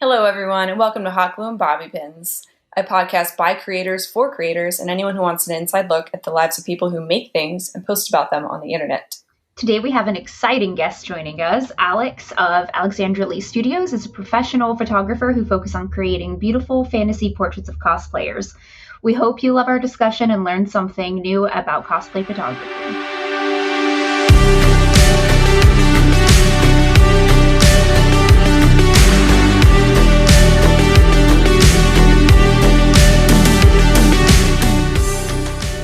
Hello, everyone, and welcome to Hot Glue and Bobby Pins, a podcast by creators for creators and anyone who wants an inside look at the lives of people who make things and post about them on the internet. Today we have an exciting guest joining us. Alex of Alexandra Studios is a professional photographer who focuses on creating beautiful fantasy portraits of cosplayers. We hope you love our discussion and learn something new about cosplay photography.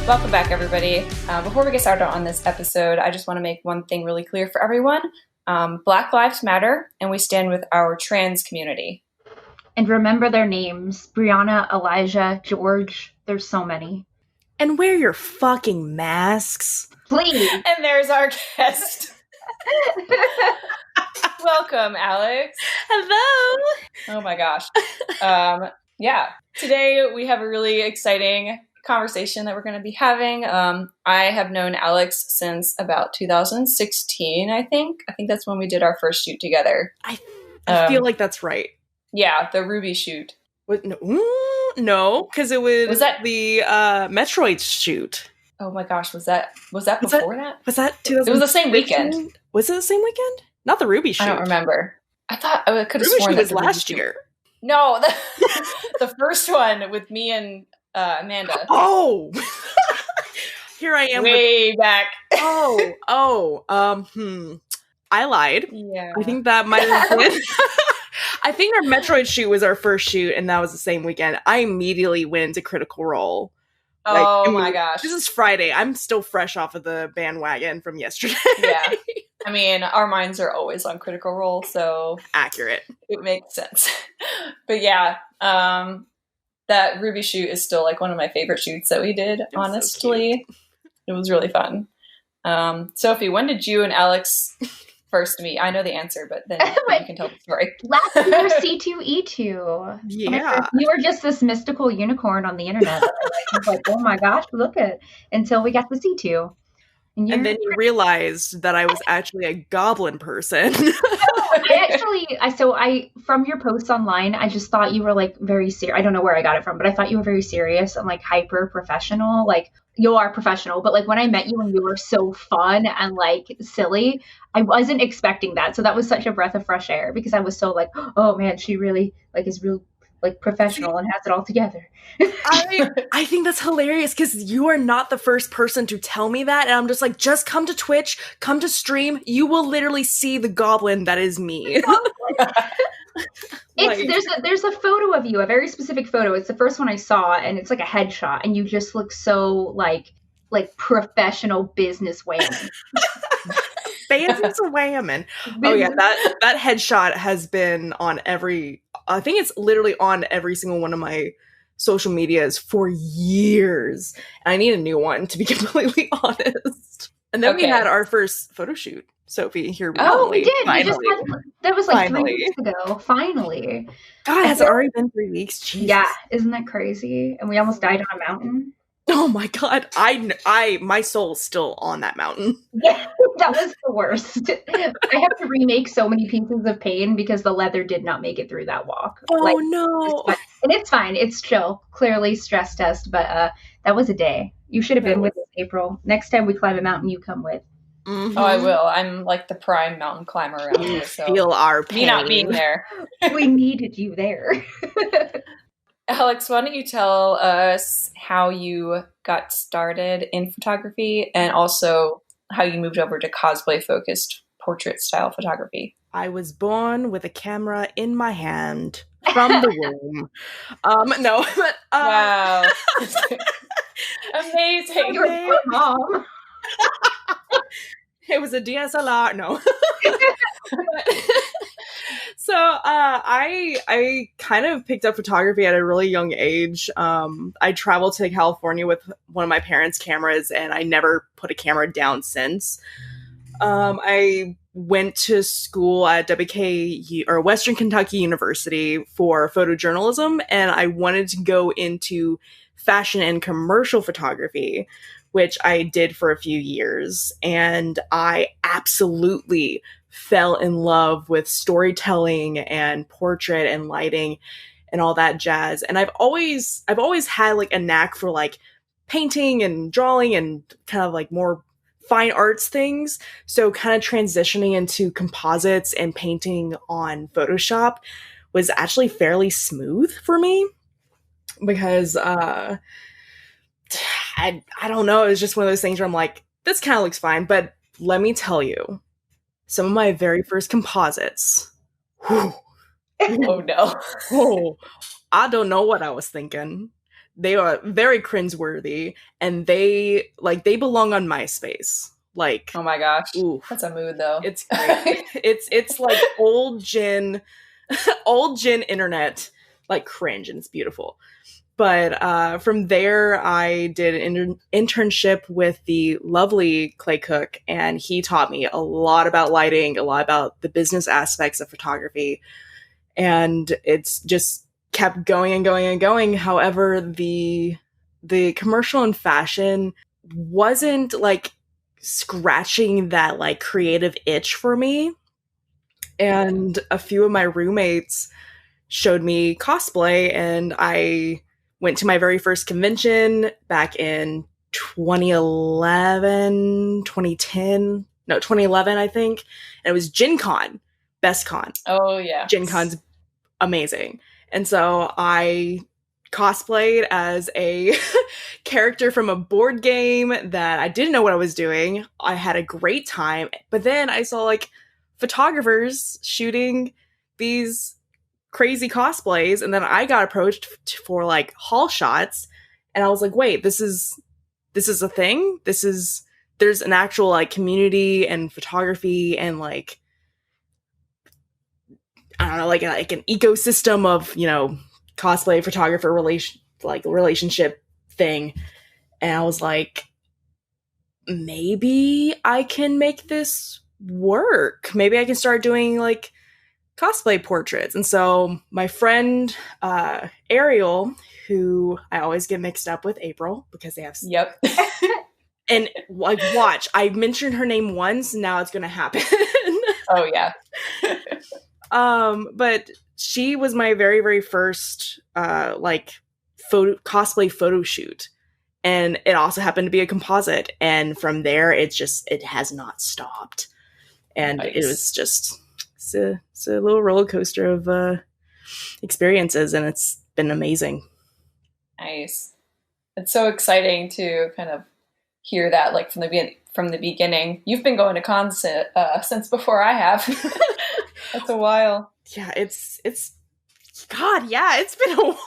Welcome back, everybody. Before we get started on this episode, I just want to make one thing really clear for everyone. Black Lives Matter, and we stand with our trans community. And remember their names. Brianna, Elijah, George. There's so many. And wear your fucking masks. Please. And there's our guest. Welcome, Alex. Hello. Oh my gosh. Today we have a really exciting conversation that we're going to be having. I have known Alex since about 2016, I think. I think that's when we did our first shoot together. I feel like that's right. Yeah, the Ruby shoot. No, because it was that the Metroid shoot. Oh my gosh, was that before that? Was that 2000? It was the same weekend. Was it the same weekend? Not the Ruby shoot. I don't remember. I thought I could have Ruby sworn shoot that was the Ruby last shoot. year. No, the first one with me and Amanda. Oh, here I am. Way back. I lied. Yeah. I think that might have been. I think our Metroid shoot was our first shoot, and that was the same weekend. I immediately went into Critical Role. Oh my gosh. This is Friday. I'm still fresh off of the bandwagon from yesterday. Yeah. I mean, our minds are always on Critical Role, so accurate. It makes sense. But yeah, that Ruby shoot is still like one of my favorite shoots that we did, honestly. So it was really fun. Sophie, when did you and Alex first meet? I know the answer, but then you can tell the story. Last year, C2E2. Yeah. You were just this mystical unicorn on the internet. I was like, oh my gosh, look at it. Until we got the C2. And then you realized that I was actually a goblin person. From your posts online, I just thought you were like very serious. I don't know where I got it from, but I thought you were very serious and like hyper professional. Like you are professional, but like when I met you and you were so fun and like silly, I wasn't expecting that. So that was such a breath of fresh air because I was so like, oh man, she really like is real like professional and has it all together. I think that's hilarious because you are not the first person to tell me that, and I'm just like, just come to Twitch, come to stream. You will literally see the goblin that is me. There's a photo of you, a very specific photo. It's the first one I saw, and it's like a headshot, and you just look so like professional business whammon. Business whammon. Oh yeah, that headshot has been on I think it's literally on every single one of my social medias for years. And I need a new one, to be completely honest. And then we had our first photo shoot, Sophie. Here we go. Oh, we did. That was like 3 weeks ago. Finally. God, has it already been 3 weeks? Jesus. Yeah, isn't that crazy? And we almost died on a mountain. Oh my God, my soul's still on that mountain. Yeah, that was the worst. I have to remake so many pieces of pain because the leather did not make it through that walk. Oh no. It's fine. It's chill. Clearly stress test, but that was a day. You should have been with us, April. Next time we climb a mountain, you come with. Mm-hmm. Oh, I will. I'm like the prime mountain climber around here, so feel our pain. Me not being there. We needed you there. Alex, why don't you tell us how you got started in photography and also how you moved over to cosplay-focused portrait-style photography? I was born with a camera in my hand from the womb. No, but wow, amazing! Your mom. It was a DSLR. No. So I kind of picked up photography at a really young age. I traveled to California with one of my parents' cameras, and I never put a camera down since. I went to school at Western Kentucky University for photojournalism, and I wanted to go into fashion and commercial photography, which I did for a few years. And I absolutely fell in love with storytelling and portrait and lighting and all that jazz. And I've always had like a knack for like painting and drawing and kind of like more fine arts things. So kind of transitioning into composites and painting on Photoshop was actually fairly smooth for me because I don't know, it was just one of those things where I'm like, this kind of looks fine. But let me tell you, some of my very first composites, whew, Oh no. oh, I don't know what I was thinking. They are very cringeworthy, and they belong on MySpace. Like, Oh my gosh. ooh, That's a mood though. it's great. it's like old gin internet, like cringe, and it's beautiful. But from there, I did an internship with the lovely Clay Cook, and he taught me a lot about lighting, a lot about the business aspects of photography, and it's just kept going and going and going. However, the commercial and fashion wasn't like scratching that like creative itch for me. And a few of my roommates showed me cosplay, and I went to my very first convention back in 2011, I think. And it was Gen Con, best con. Oh yeah. Gen Con's amazing. And so I cosplayed as a character from a board game that I didn't know what I was doing. I had a great time. But then I saw like photographers shooting these crazy cosplays, and then I got approached for like haul shots, and I was like, wait, this is a thing? There's an actual like community and photography and like, I don't know, like an ecosystem of, you know, cosplay photographer relationship thing. And I was like, maybe I can make this work. Maybe I can start doing like cosplay portraits. And so my friend Ariel, who I always get mixed up with April because they have Yep. and like watch, I mentioned her name once, now it's gonna happen. Oh yeah. But she was my very, very first like cosplay photo shoot. And it also happened to be a composite. And from there it has not stopped. And Nice. it was just it's a little roller coaster of experiences, and it's been amazing. Nice. It's so exciting to kind of hear that, like from the beginning. You've been going to cons since before I have. That's a while. Yeah, it's God, yeah, it's been a while.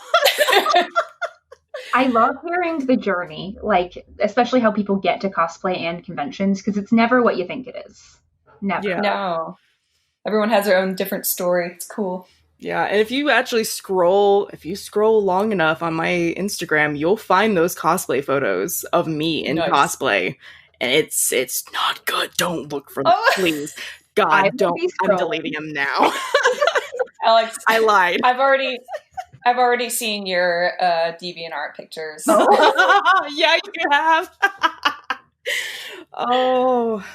I love hearing the journey, like especially how people get to cosplay and conventions, because it's never what you think it is. Never. Yeah. No. Everyone has their own different story. It's cool. Yeah, and if you scroll long enough on my Instagram, you'll find those cosplay photos of me in Nice. cosplay. And it's not good. Don't look for them, please. God, don't. I'm deleting them now. Alex, I lied. I've already seen your DeviantArt pictures. Oh. Yeah, you have. Oh.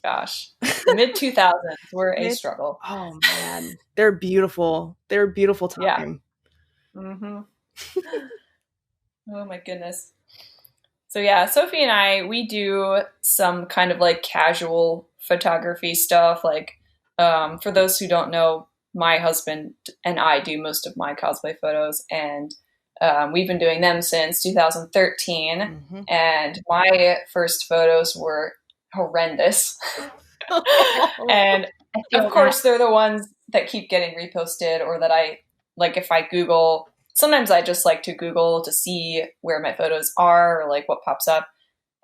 Gosh. Mid 2000s were a struggle. Oh man. They're beautiful. They're a beautiful time. Yeah. Mm-hmm. Oh my goodness. So yeah, Sophie and I, we do some kind of like casual photography stuff. Like, for those who don't know, my husband and I do most of my cosplay photos, and we've been doing them since 2013. Mm-hmm. And my first photos were horrendous. And of course, they're the ones that keep getting reposted, or that I, like if I Google, sometimes I just like to Google to see where my photos are or like what pops up.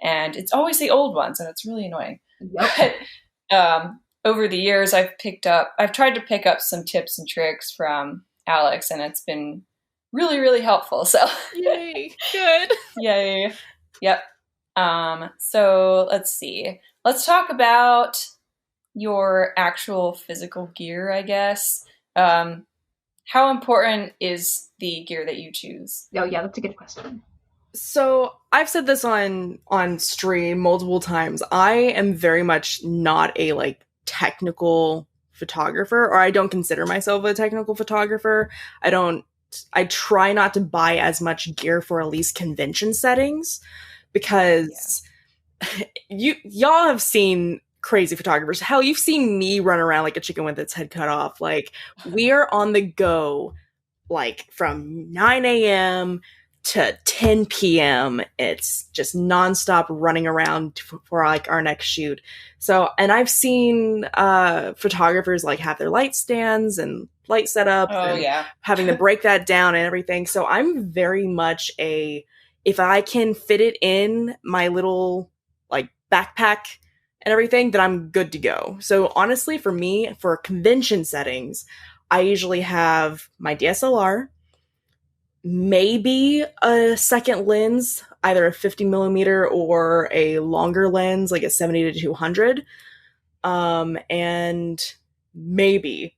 And it's always the old ones, and it's really annoying. Yep. But over the years, I've tried to pick up some tips and tricks from Alex, and it's been really, really helpful. So yay, good. Yay. Yep. So let's see. Let's talk about your actual physical gear, I guess. How important is the gear that you choose? Oh yeah, that's a good question. So I've said this on stream multiple times. I am very much not a like technical photographer, or I don't consider myself a technical photographer. I don't I try not to buy as much gear for at least convention settings because y'all have seen crazy photographers. Hell, you've seen me run around like a chicken with its head cut off. Like, we are on the go like from 9 a.m. to 10 p.m. It's just nonstop running around for like our next shoot. So, and I've seen photographers like have their light stands and light setups and having to break that down and everything. So I'm very much if I can fit it in my little like backpack and everything, then I'm good to go. So honestly, for me, for convention settings, I usually have my DSLR, maybe a second lens, either a 50 millimeter or a longer lens, like a 70 to 200. And maybe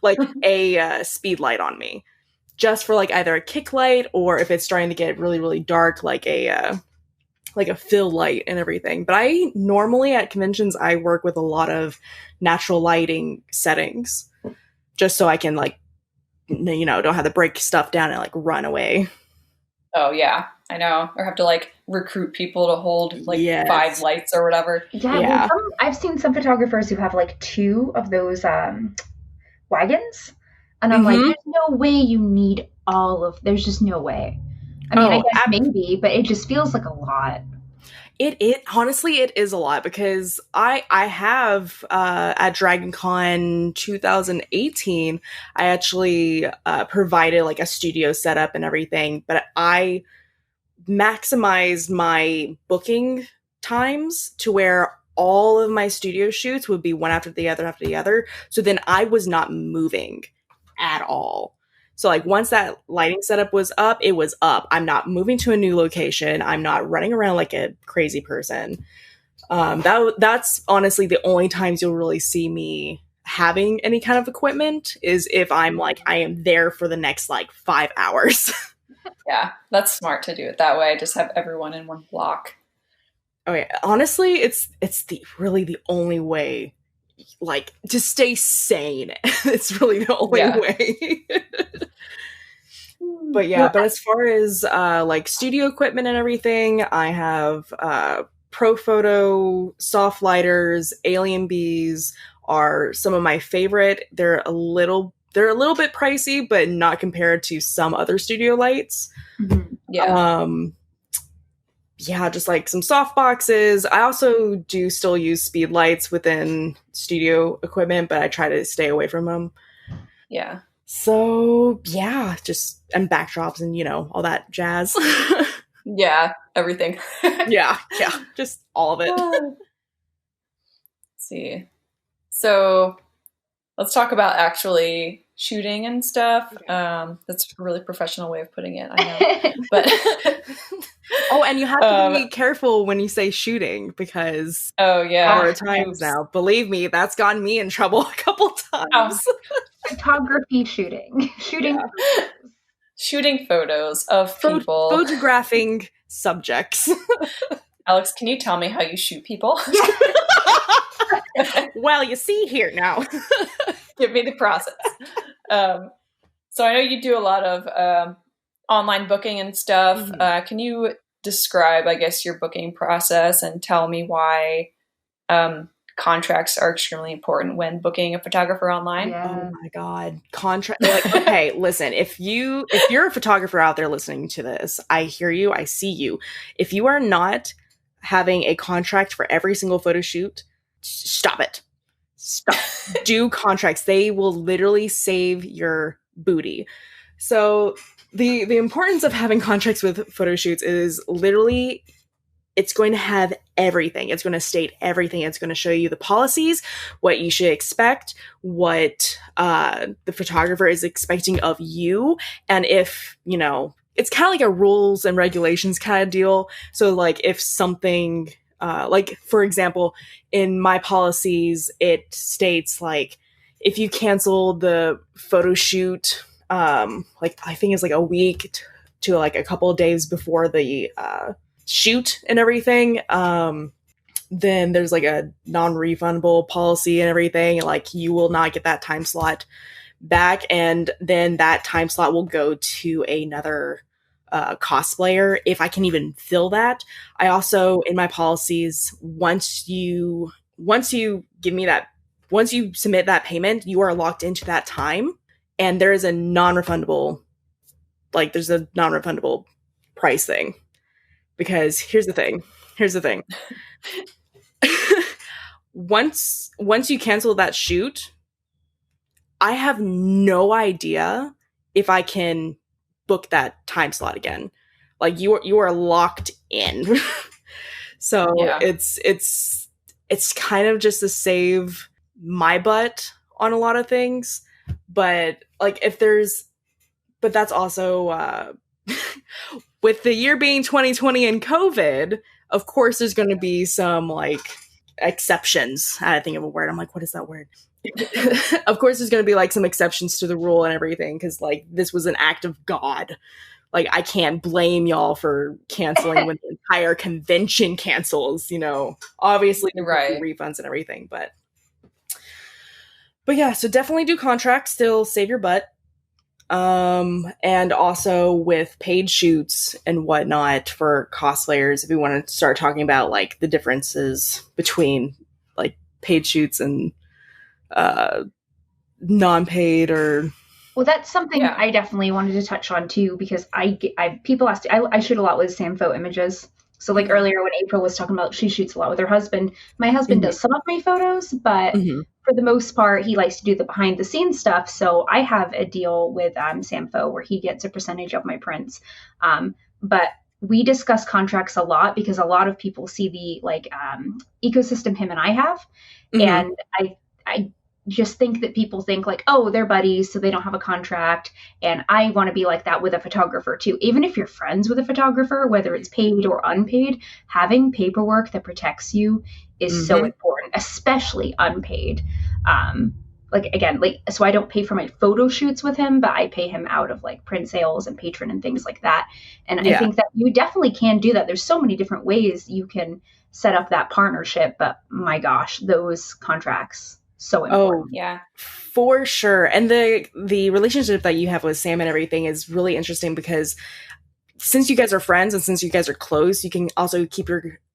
like a speed light on me, just for like either a kick light or if it's starting to get really, really dark, like a fill light and everything. But I normally at conventions, I work with a lot of natural lighting settings just so I can like, don't have to break stuff down and like run away. Oh yeah, I know. Or have to like recruit people to hold like 5 lights or whatever. Yeah. Well, I've seen some photographers who have like 2 of those wagons. And I'm like, there's no way you need there's just no way. I mean, I guess maybe, but it just feels like a lot. It honestly, it is a lot because I have at Dragon Con 2018, I actually provided like a studio setup and everything, but I maximized my booking times to where all of my studio shoots would be one after the other. So then I was not moving at all. So like once that lighting setup was up, it was up. I'm not moving to a new location. I'm not running around like a crazy person. That's honestly the only times you'll really see me having any kind of equipment is if I'm like, I am there for the next like 5 hours. Yeah, that's smart to do it that way. Just have everyone in one block. Oh yeah, honestly, it's really the only way, like, to stay sane. It's really the only way. But yeah, but as far as like studio equipment and everything, I have Profoto, soft lighters, Alien Bees are some of my favorite. They're a little bit pricey, but not compared to some other studio lights. Mm-hmm. Yeah. Yeah, just like some soft boxes. I also do still use speed lights within studio equipment, but I try to stay away from them. Yeah. So yeah, just and backdrops and all that jazz. Yeah, everything. yeah, just all of it. Let's see. So let's talk about actually shooting and stuff. Okay. That's a really professional way of putting it, I know. But oh, and you have to be careful when you say shooting because there are times now, believe me, that's gotten me in trouble a couple times. Photography shooting. Shooting photos of people. Photographing subjects. Alex, can you tell me how you shoot people? Well, you see here now. Give me the process. So I know you do a lot of online booking and stuff. Mm-hmm. Can you describe, I guess, your booking process and tell me why contracts are extremely important when booking a photographer online? Yeah. Oh my God. Contract. Like, okay, listen, if you're a photographer out there listening to this, I hear you. I see you. If you are not having a contract for every single photo shoot, stop it. Stop. Do contracts. They will literally save your booty. So the importance of having contracts with photo shoots is literally it's going to have everything. It's going to state everything. It's going to show you the policies, what you should expect, what the photographer is expecting of you. And if, it's kind of like a rules and regulations kind of deal. So like if something, like for example, in my policies, it states like, if you cancel the photo shoot, like I think it's like a week to like a couple of days before the shoot and everything, then there's like a non-refundable policy and everything. Like you will not get that time slot back, and then that time slot will go to another cosplayer if I can even fill that. I also, in my policies, once you submit that payment, you are locked into that time, and there's a non-refundable price thing. Because here's the thing. Once you cancel that shoot, I have no idea if I can book that time slot again. Like you are locked in. So it's kind of just to save my butt on a lot of things. But like but that's also with the year being 2020 and COVID, of course there's going to be some like exceptions. I think of a word. I'm like, what is that word? Of course there's going to be like some exceptions to the rule and everything, because like this was an act of God. Like I can't blame y'all for canceling when the entire convention cancels, you know. Obviously right, refunds and everything, but yeah, so definitely do contracts, still save your butt. And also with paid shoots and whatnot for cosplayers, if we want to start talking about like the differences between like paid shoots and non-paid or. Well, that's something I definitely wanted to touch on too, because people ask, I shoot a lot with Samfo images. So like earlier when April was talking about she shoots a lot with her husband, my husband does some of my photos, but for the most part, he likes to do the behind the scenes stuff. So I have a deal with Samfo where he gets a percentage of my prints. But we discuss contracts a lot because a lot of people see the like ecosystem him and I have. And I just think that people think like, oh, they're buddies, so they don't have a contract. And I want to be like that with a photographer too. Even if you're friends with a photographer, whether it's paid or unpaid, having paperwork that protects you is so important, especially unpaid. So I don't pay for my photo shoots with him, but I pay him out of like print sales and patron and things like that. And I think that you definitely can do that. There's so many different ways you can set up that partnership, but my gosh, those contracts, so important. Oh, yeah, for sure. And the relationship that you have with Sam and everything is really interesting, because since you guys are friends and since you guys are close, you can also keep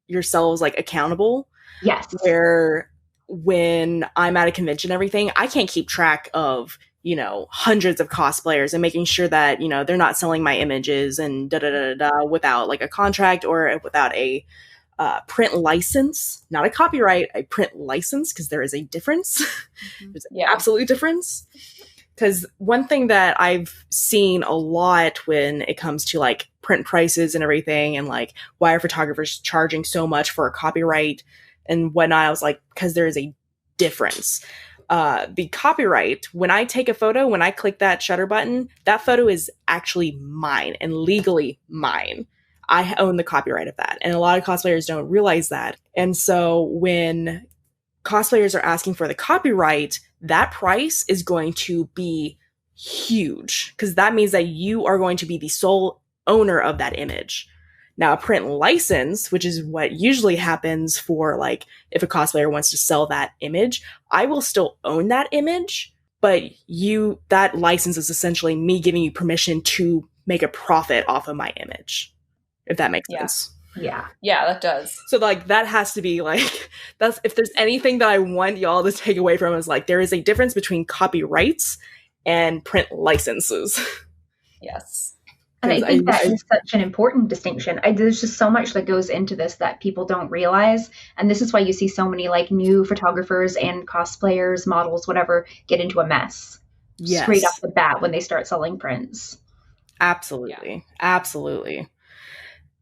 yourselves like accountable. Yes. Where when I'm at a convention and everything, I can't keep track of, you know, hundreds of cosplayers and making sure that, you know, they're not selling my images and without like a contract or without a print license, not a copyright, a print license, because there is a difference. There's an absolute difference. Because one thing that I've seen a lot when it comes to like print prices and everything, and like why are photographers charging so much for a copyright and whatnot, I was like, because there is a difference. The copyright, when I take a photo, when I click that shutter button, that photo is actually mine and legally mine. I own the copyright of that. And a lot of cosplayers don't realize that. And so when cosplayers are asking for the copyright, that price is going to be huge, because that means that you are going to be the sole owner of that image. Now, a print license, which is what usually happens for like if a cosplayer wants to sell that image, I will still own that image, but that license is essentially me giving you permission to make a profit off of my image. If that makes sense. Yeah, that does. So like that has to be like, that's, if there's anything that I want y'all to take away from, is like there is a difference between copyrights and print licenses. Yes. And I think that is such an important distinction. There's just so much that goes into this that people don't realize. And this is why you see so many like new photographers and cosplayers, models, whatever, get into a mess straight off the bat when they start selling prints. Absolutely. Yeah. Absolutely.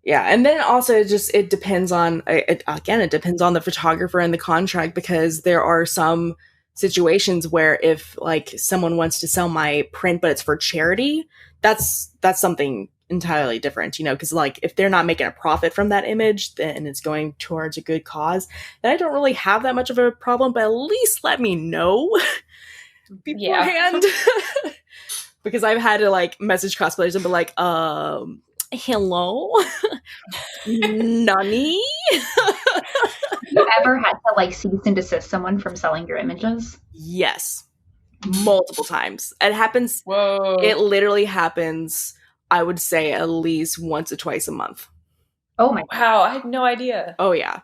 Yeah, and then also it depends on, it depends on the photographer and the contract, because there are some situations where if like someone wants to sell my print but it's for charity, that's something entirely different, you know, because like if they're not making a profit from that image, then it's going towards a good cause, then I don't really have that much of a problem, but at least let me know beforehand. because I've had to like message cosplayers and be like, hello, Nani. Have you ever had to like cease and desist someone from selling your images? Yes, multiple times. It happens. Whoa. It literally happens, I would say, at least once or twice a month. Oh my God. Wow, I had no idea. Oh yeah.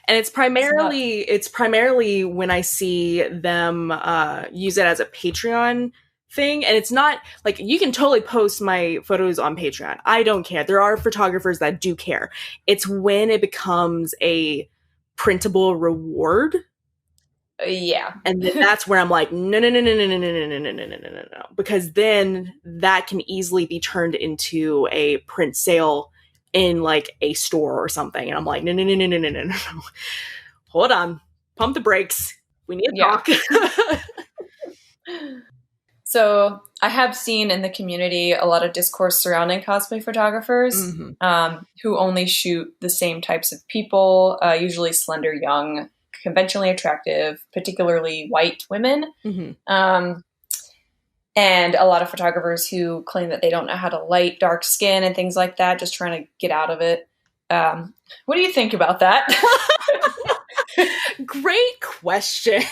And it's primarily when I see them use it as a Patreon thing. And it's not like, you can totally post my photos on Patreon. I don't care. There are photographers that do care. It's when it becomes a printable reward. Yeah. And then that's where I'm like, no, because then that can easily be turned into a print sale in like a store or something. And I'm like, no. Hold on. Pump the brakes. We need to talk. So I have seen in the community a lot of discourse surrounding cosplay photographers who only shoot the same types of people, usually slender, young, conventionally attractive, particularly white women. And a lot of photographers who claim that they don't know how to light dark skin and things like that, just trying to get out of it. What do you think about that? Great question.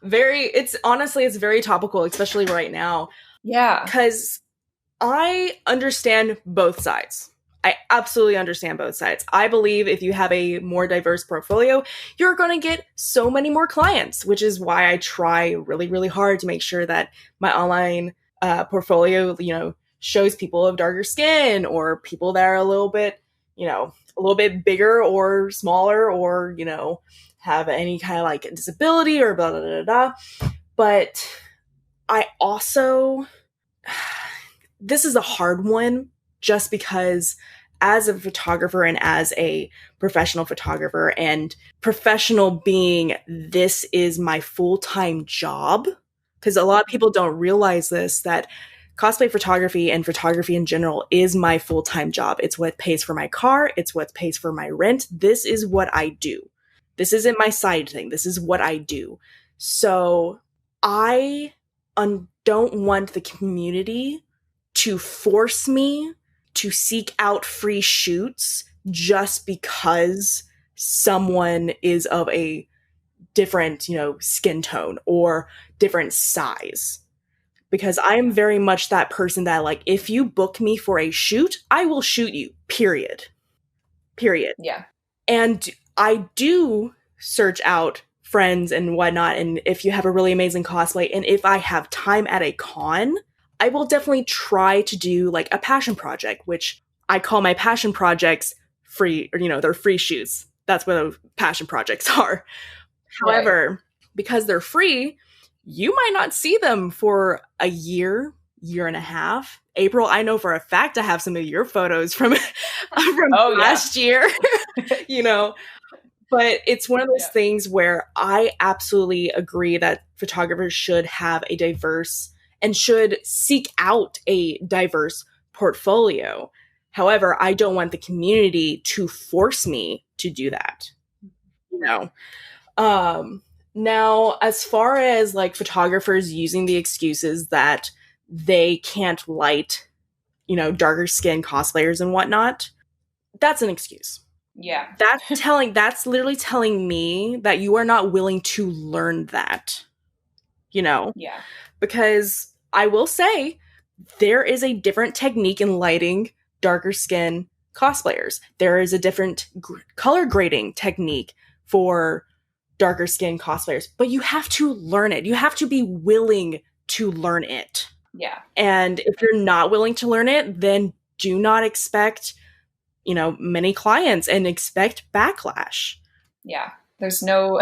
It's very topical, especially right now. Yeah. Because I understand both sides. I absolutely understand both sides. I believe if you have a more diverse portfolio, you're going to get so many more clients, which is why I try really, really hard to make sure that my online portfolio, shows people of darker skin or people that are a little bit bigger or smaller or, have any kind of like disability or blah, blah, blah, blah. But I also, this is a hard one just because as a photographer and as a professional photographer, and professional being, this is my full-time job, because a lot of people don't realize this, that cosplay photography and photography in general is my full-time job. It's what pays for my car. It's what pays for my rent. This is what I do. This isn't my side thing. This is what I do. So I don't want the community to force me to seek out free shoots just because someone is of a different, skin tone or different size. Because I'm very much that person that, like, if you book me for a shoot, I will shoot you, period. Yeah. And I do search out friends and whatnot, and if you have a really amazing cosplay, and if I have time at a con, I will definitely try to do like a passion project, which I call my passion projects free, or, they're free shoots. That's what passion projects are. Right. However, because they're free, you might not see them for a year and a half. April, I know for a fact I have some of your photos from last year, But it's one of those things where I absolutely agree that photographers should have a diverse and should seek out a diverse portfolio. However, I don't want the community to force me to do that. Now, as far as like photographers using the excuses that they can't light, darker skin cosplayers and whatnot, that's an excuse. Yeah. That's literally telling me that you are not willing to learn that. Yeah. Because I will say there is a different technique in lighting darker skin cosplayers. There is a different color grading technique for darker skin cosplayers, but you have to learn it. You have to be willing to learn it. Yeah. And if you're not willing to learn it, then do not expect, many clients and expect backlash. Yeah. There's no,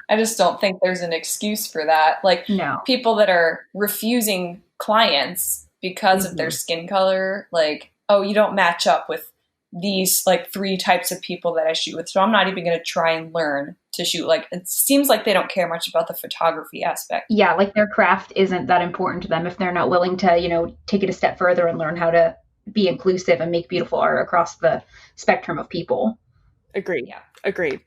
I just don't think there's an excuse for that. Like, No. People that are refusing clients because of their skin color, like, oh, you don't match up with these like 3 types of people that I shoot with. So I'm not even going to try and learn to shoot. Like, it seems like they don't care much about the photography aspect. Yeah. Like their craft isn't that important to them if they're not willing to, take it a step further and learn how to be inclusive and make beautiful art across the spectrum of people. Agreed. Yeah. Agreed.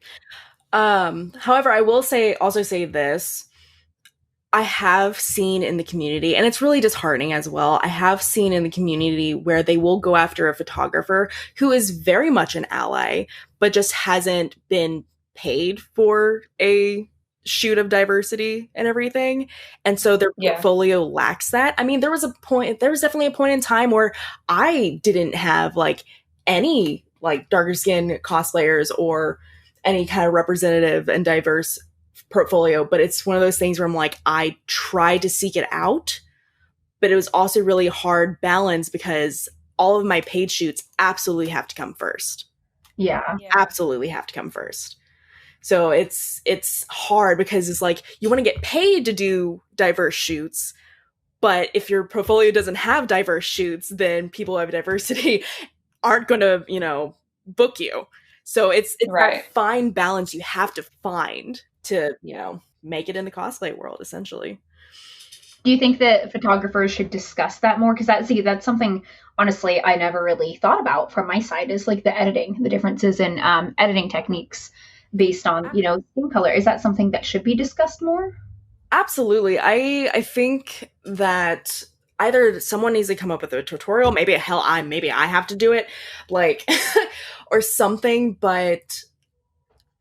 However, I will also say this. I have seen in the community, and it's really disheartening as well. I have seen in the community where they will go after a photographer who is very much an ally, but just hasn't been paid for a shoot of diversity and everything. And so their portfolio lacks that. I mean, there was definitely a point in time where I didn't have like any like darker skin cosplayers or any kind of representative and diverse portfolio, but it's one of those things where I'm like, I tried to seek it out, but it was also really hard balance because all of my paid shoots absolutely have to come first. Yeah. Absolutely have to come first. So it's hard because it's like you want to get paid to do diverse shoots, but if your portfolio doesn't have diverse shoots, then people who have diversity aren't going to, you know, book you. So it's that fine balance you have to find to, you know, make it in the cosplay world, essentially. Do you think that photographers should discuss that more? Because that's something, honestly, I never really thought about from my side, is like the editing, the differences in editing techniques based on, you know, skin color. Is that something that should be discussed more? Absolutely. I think that either someone needs to come up with a tutorial, maybe I have to do it, like, or something, but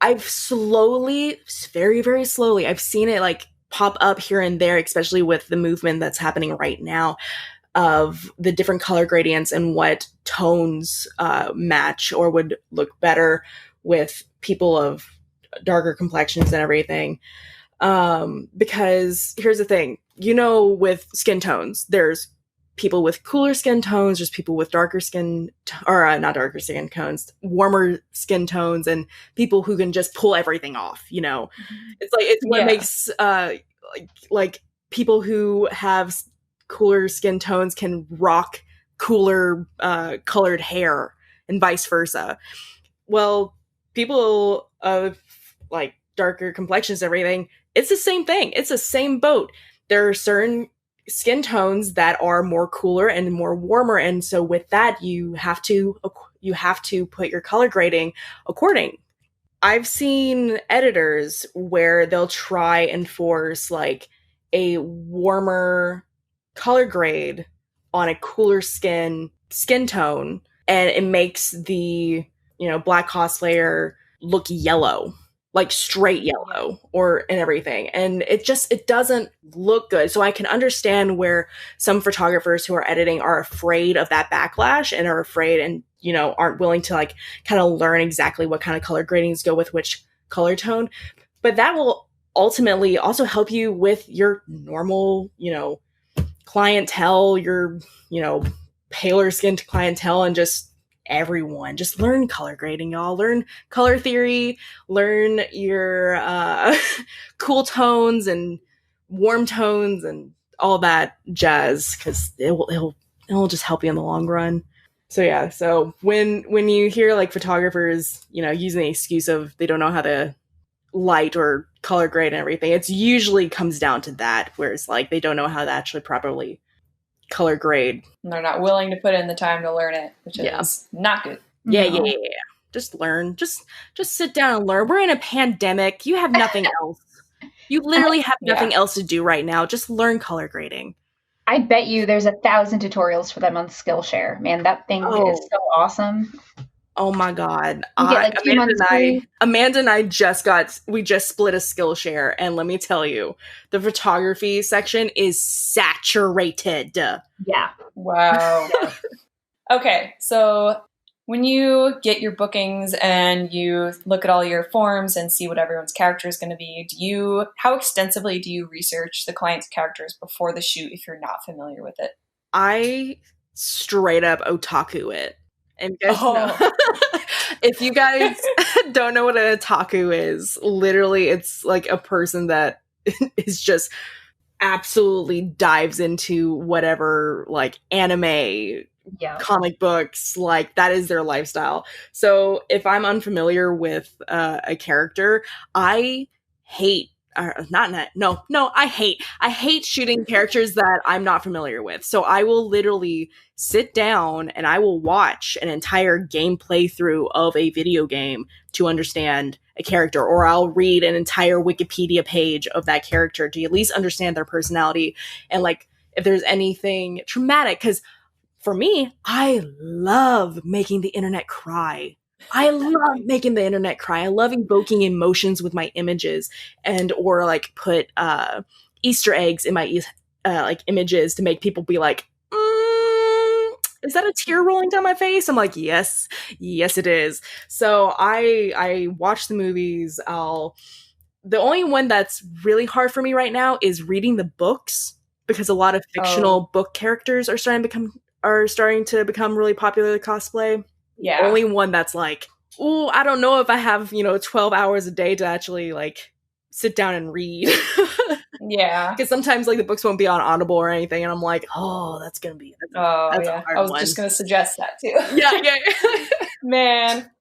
I've slowly, very, very slowly, I've seen it like pop up here and there, especially with the movement that's happening right now of the different color gradients and what tones match or would look better with people of darker complexions and everything. Because here's the thing, you know, with skin tones, there's people with cooler skin tones, there's people with darker skin, not darker skin tones, warmer skin tones, and people who can just pull everything off, you know. It's what makes, like people who have cooler skin tones can rock cooler, colored hair and vice versa. Well, people of, like, darker complexions and everything, it's the same thing. It's the same boat. There are certain skin tones that are more cooler and more warmer, and so with that you have to put your color grading according. I've seen editors where they'll try and force like a warmer color grade on a cooler skin tone, and it makes the, you know, black cosplayer look yellow, like straight yellow and everything. And it doesn't look good. So I can understand where some photographers who are editing are afraid of that backlash and are afraid and, you know, aren't willing to like kind of learn exactly what kind of color gradings go with which color tone. But that will ultimately also help you with your normal, you know, clientele, your, you know, paler skinned clientele, and just everyone. Just learn color grading, y'all. Learn color theory, learn your cool tones and warm tones and all that jazz, because it'll just help you in the long run. So yeah, so when you hear like photographers, you know, using the excuse of they don't know how to light or color grade and everything, it's usually comes down to that, where it's like they don't know how to actually properly color grade. And they're not willing to put in the time to learn it, which is not good. Yeah. Just learn. Just sit down and learn. We're in a pandemic. You have nothing else. You literally have nothing else to do right now. Just learn color grading. I bet you there's 1,000 tutorials for them on Skillshare. Man, that thing is so awesome. Oh my God. Like Amanda and I just split a Skillshare, and let me tell you, the photography section is saturated. Yeah. Wow. Okay, so when you get your bookings and you look at all your forms and see what everyone's character is going to be, how extensively do you research the client's characters before the shoot if you're not familiar with it? I straight up otaku it. And you guys know. If you guys don't know what an otaku is, literally it's like a person that is just absolutely dives into whatever, like, anime, comic books, like that is their lifestyle. So if I'm unfamiliar with a character, I hate I hate shooting characters that I'm not familiar with. So I will literally sit down and I will watch an entire game playthrough of a video game to understand a character, or I'll read an entire Wikipedia page of that character to at least understand their personality and like if there's anything traumatic. Because for me, I love making the internet cry. I love making the internet cry. I love evoking emotions with my images and or like put Easter eggs in my like images to make people be like, is that a tear rolling down my face? I'm like, yes, it is. So I watch the movies. The only one that's really hard for me right now is reading the books because a lot of fictional book characters are starting to become really popular in cosplay. Yeah. The only one that's like, ooh, I don't know if I have, 12 hours a day to actually like sit down and read. Yeah. Because sometimes like the books won't be on Audible or anything, and I'm like, oh, that's a hard I was one. just gonna suggest that too. Yeah. Man.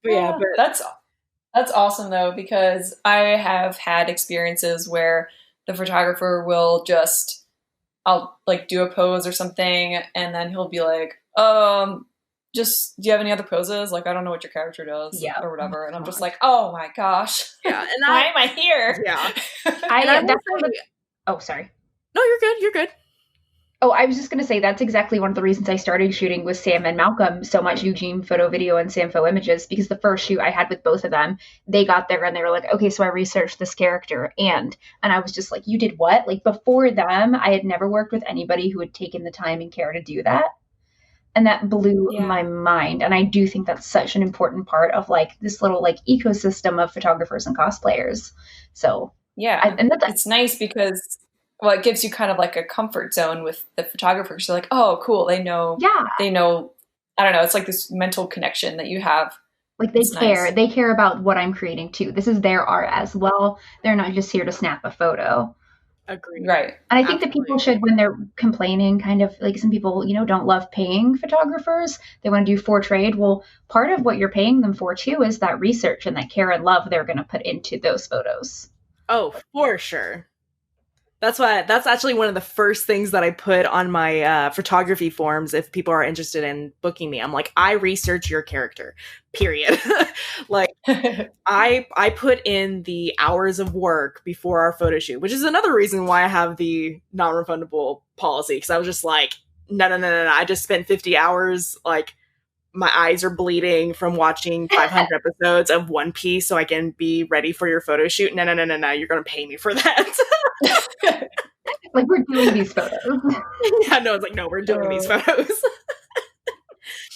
But that's awesome though, because I have had experiences where the photographer will I'll like do a pose or something, and then he'll be like, just, do you have any other poses? Like, I don't know what your character does or whatever. And I'm just like, oh my gosh. Yeah. And why am I here? Yeah. Oh, sorry. No, you're good. Oh, I was just going to say that's exactly one of the reasons I started shooting with Sam and Malcolm so much, Eugene Photo Video and Samfo Images, because the first shoot I had with both of them, they got there and they were like, okay, so I researched this character and I was just like, you did what? Like before them, I had never worked with anybody who had taken the time and care to do that. And that blew my mind. And I do think that's such an important part of like this little like ecosystem of photographers and cosplayers. So yeah, it's nice because it gives you kind of like a comfort zone with the photographers. You're like, oh, cool. They know. I don't know. It's like this mental connection that you have. Like they care. Nice. They care about what I'm creating too. This is their art as well. They're not just here to snap a photo. Agreed. Right. And I think that people should, when they're complaining, kind of like some people, don't love paying photographers. They want to do for trade. Well, part of what you're paying them for too is that research and that care and love they're going to put into those photos. Oh, for sure. That's actually one of the first things that I put on my photography forums if people are interested in booking me. I'm like, I research your character, period. Like, I put in the hours of work before our photo shoot, which is another reason why I have the non-refundable policy, because I was just like, no. I just spent 50 hours, like, my eyes are bleeding from watching 500 episodes of One Piece so I can be ready for your photo shoot. No, you're going to pay me for that. Like, we're doing these photos. Yeah, no, it's like, no, we're doing these photos.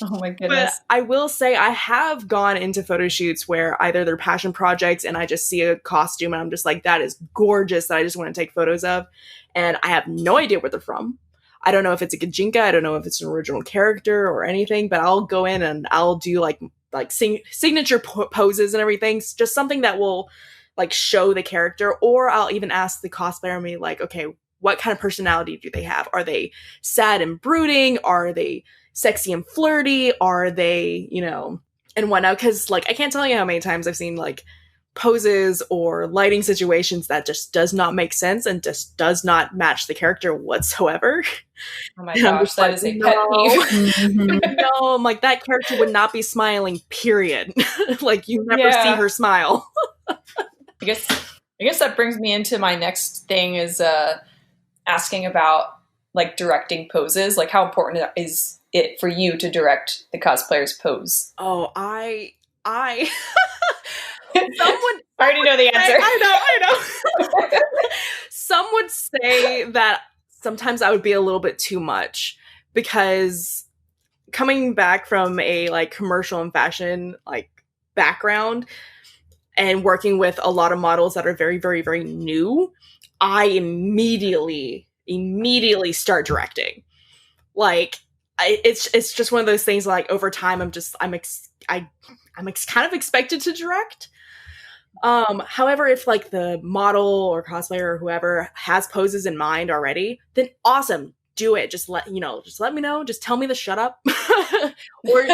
Oh my goodness. But I will say I have gone into photo shoots where either they're passion projects and I just see a costume and I'm just like, that is gorgeous that I just want to take photos of. And I have no idea where they're from. I don't know if it's a Gajinka. I don't know if it's an original character or anything, but I'll go in and I'll do like signature poses and everything. It's just something that will like show the character, or I'll even ask the cosplayer me like, okay, what kind of personality do they have? Are they sad and brooding? Are they sexy and flirty? Are they, and whatnot? Because like, I can't tell you how many times I've seen like poses or lighting situations that just does not make sense and just does not match the character whatsoever. Oh my gosh, that is a pet peeve. No, I'm like, that character would not be smiling, period. Like, you never see her smile. I guess that brings me into my next thing is asking about like directing poses. Like, how important is it for you to direct the cosplayer's pose? Oh, I I already know the answer. I know. Some would say that sometimes I would be a little bit too much, because coming back from a like commercial and fashion like background and working with a lot of models that are very, very, very new, I immediately start directing. Like, it's just one of those things. Like, over time, I'm kind of expected to direct. However, if like the model or cosplayer or whoever has poses in mind already, then awesome, do it. Just let me know. Just tell me to shut up. Or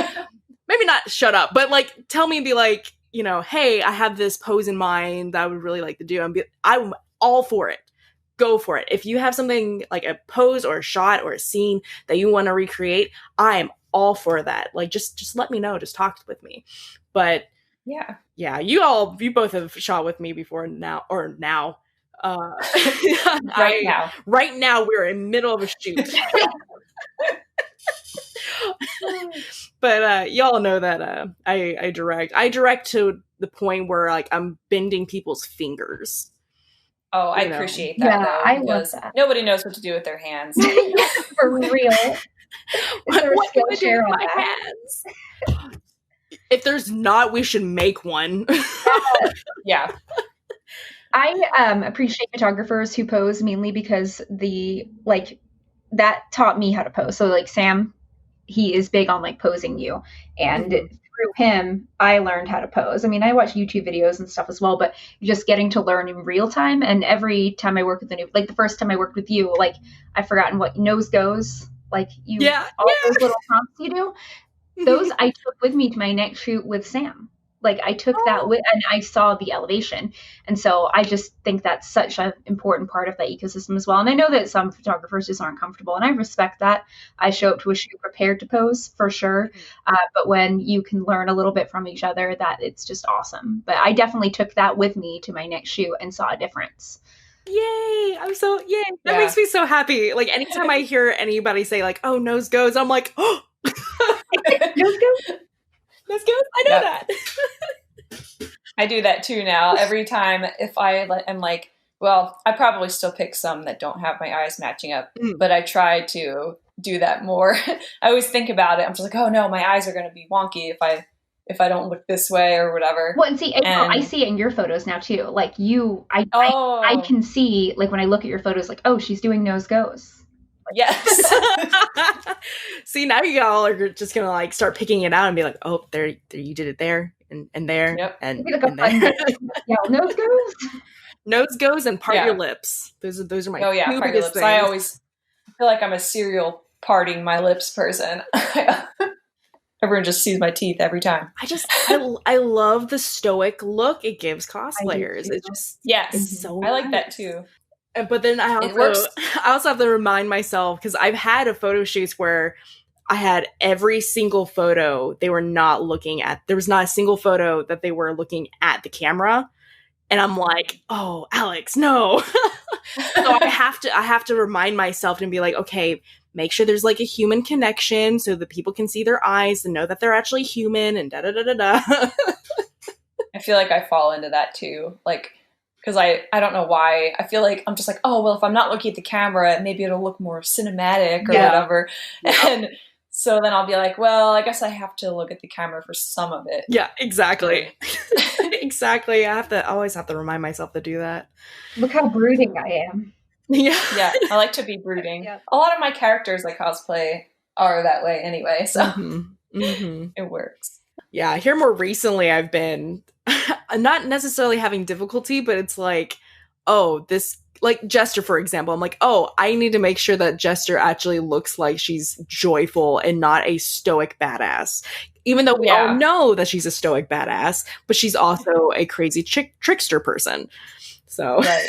maybe not shut up, but like tell me and be like, hey, I have this pose in mind that I would really like to do. I'm all for it. Go for it. If you have something like a pose or a shot or a scene that you want to recreate, I'm all for that. Like, just let me know. Just talk with me. But Yeah, you both have shot with me before now. Right now we're in the middle of a shoot. But y'all know that I direct to the point where like I'm bending people's fingers. Oh, I appreciate that though, because nobody knows what to do with their hands. For real. What do I do with my hands? If there's not, we should make one. Yeah. I appreciate photographers who pose mainly because that taught me how to pose. So like Sam, he is big on like posing you, and through him I learned how to pose. I mean, I watch YouTube videos and stuff as well, but just getting to learn in real time. And every time I work with the first time I worked with you, like I've forgotten what nose goes, like those little prompts you do, those I took with me to my next shoot with Sam. Like I took that with, and I saw the elevation. And so I just think that's such an important part of that ecosystem as well. And I know that some photographers just aren't comfortable, and I respect that. I show up to a shoot prepared to pose for sure. But when you can learn a little bit from each other, that it's just awesome. But I definitely took that with me to my next shoot and saw a difference. Yay! That makes me so happy. Like anytime I hear anybody say like, "Oh, nose goes," I'm like, "Oh, Nose goes." Nose goes. I know that. I do that too now. Every time if I'm like, well, I probably still pick some that don't have my eyes matching up, but I try to do that more. I always think about it. I'm just like, oh no, my eyes are going to be wonky if I don't look this way or whatever. Well, and see, I see it in your photos now too. Like I can see, like when I look at your photos, like, oh, she's doing nose goes. Yes. See, now y'all are just gonna like start picking it out and be like, oh, there you did it there and there. Yep. And there. Yeah, nose goes. Nose goes and part your lips. Those are my part your lips. Things. I always feel like I'm a serial parting my lips person. Everyone just sees my teeth every time. I love the stoic look it gives cosplayers. It's just it's so I like that too. But then I also have to remind myself, because I've had a photo shoots where I had every single photo there was not a single photo that they were looking at the camera, and I'm like, oh, Alex, no. So I have to remind myself and be like, okay, make sure there's like a human connection so that people can see their eyes and know that they're actually human and da da da da da. I feel like I fall into that too, like. Because I don't know why. I feel like I'm just like, oh, well, if I'm not looking at the camera, maybe it'll look more cinematic or whatever. Yeah. And so then I'll be like, well, I guess I have to look at the camera for some of it. Yeah, exactly. Exactly. I always have to remind myself to do that. Look how brooding I am. Yeah. Yeah, I like to be brooding. Yeah. A lot of my characters I cosplay are that way anyway, so it works. Yeah, here more recently I've been not necessarily having difficulty, but it's like, oh, this, like Jester, for example. I'm like, oh, I need to make sure that Jester actually looks like she's joyful and not a stoic badass. Even though we all know that she's a stoic badass, but she's also a crazy trickster person. So right.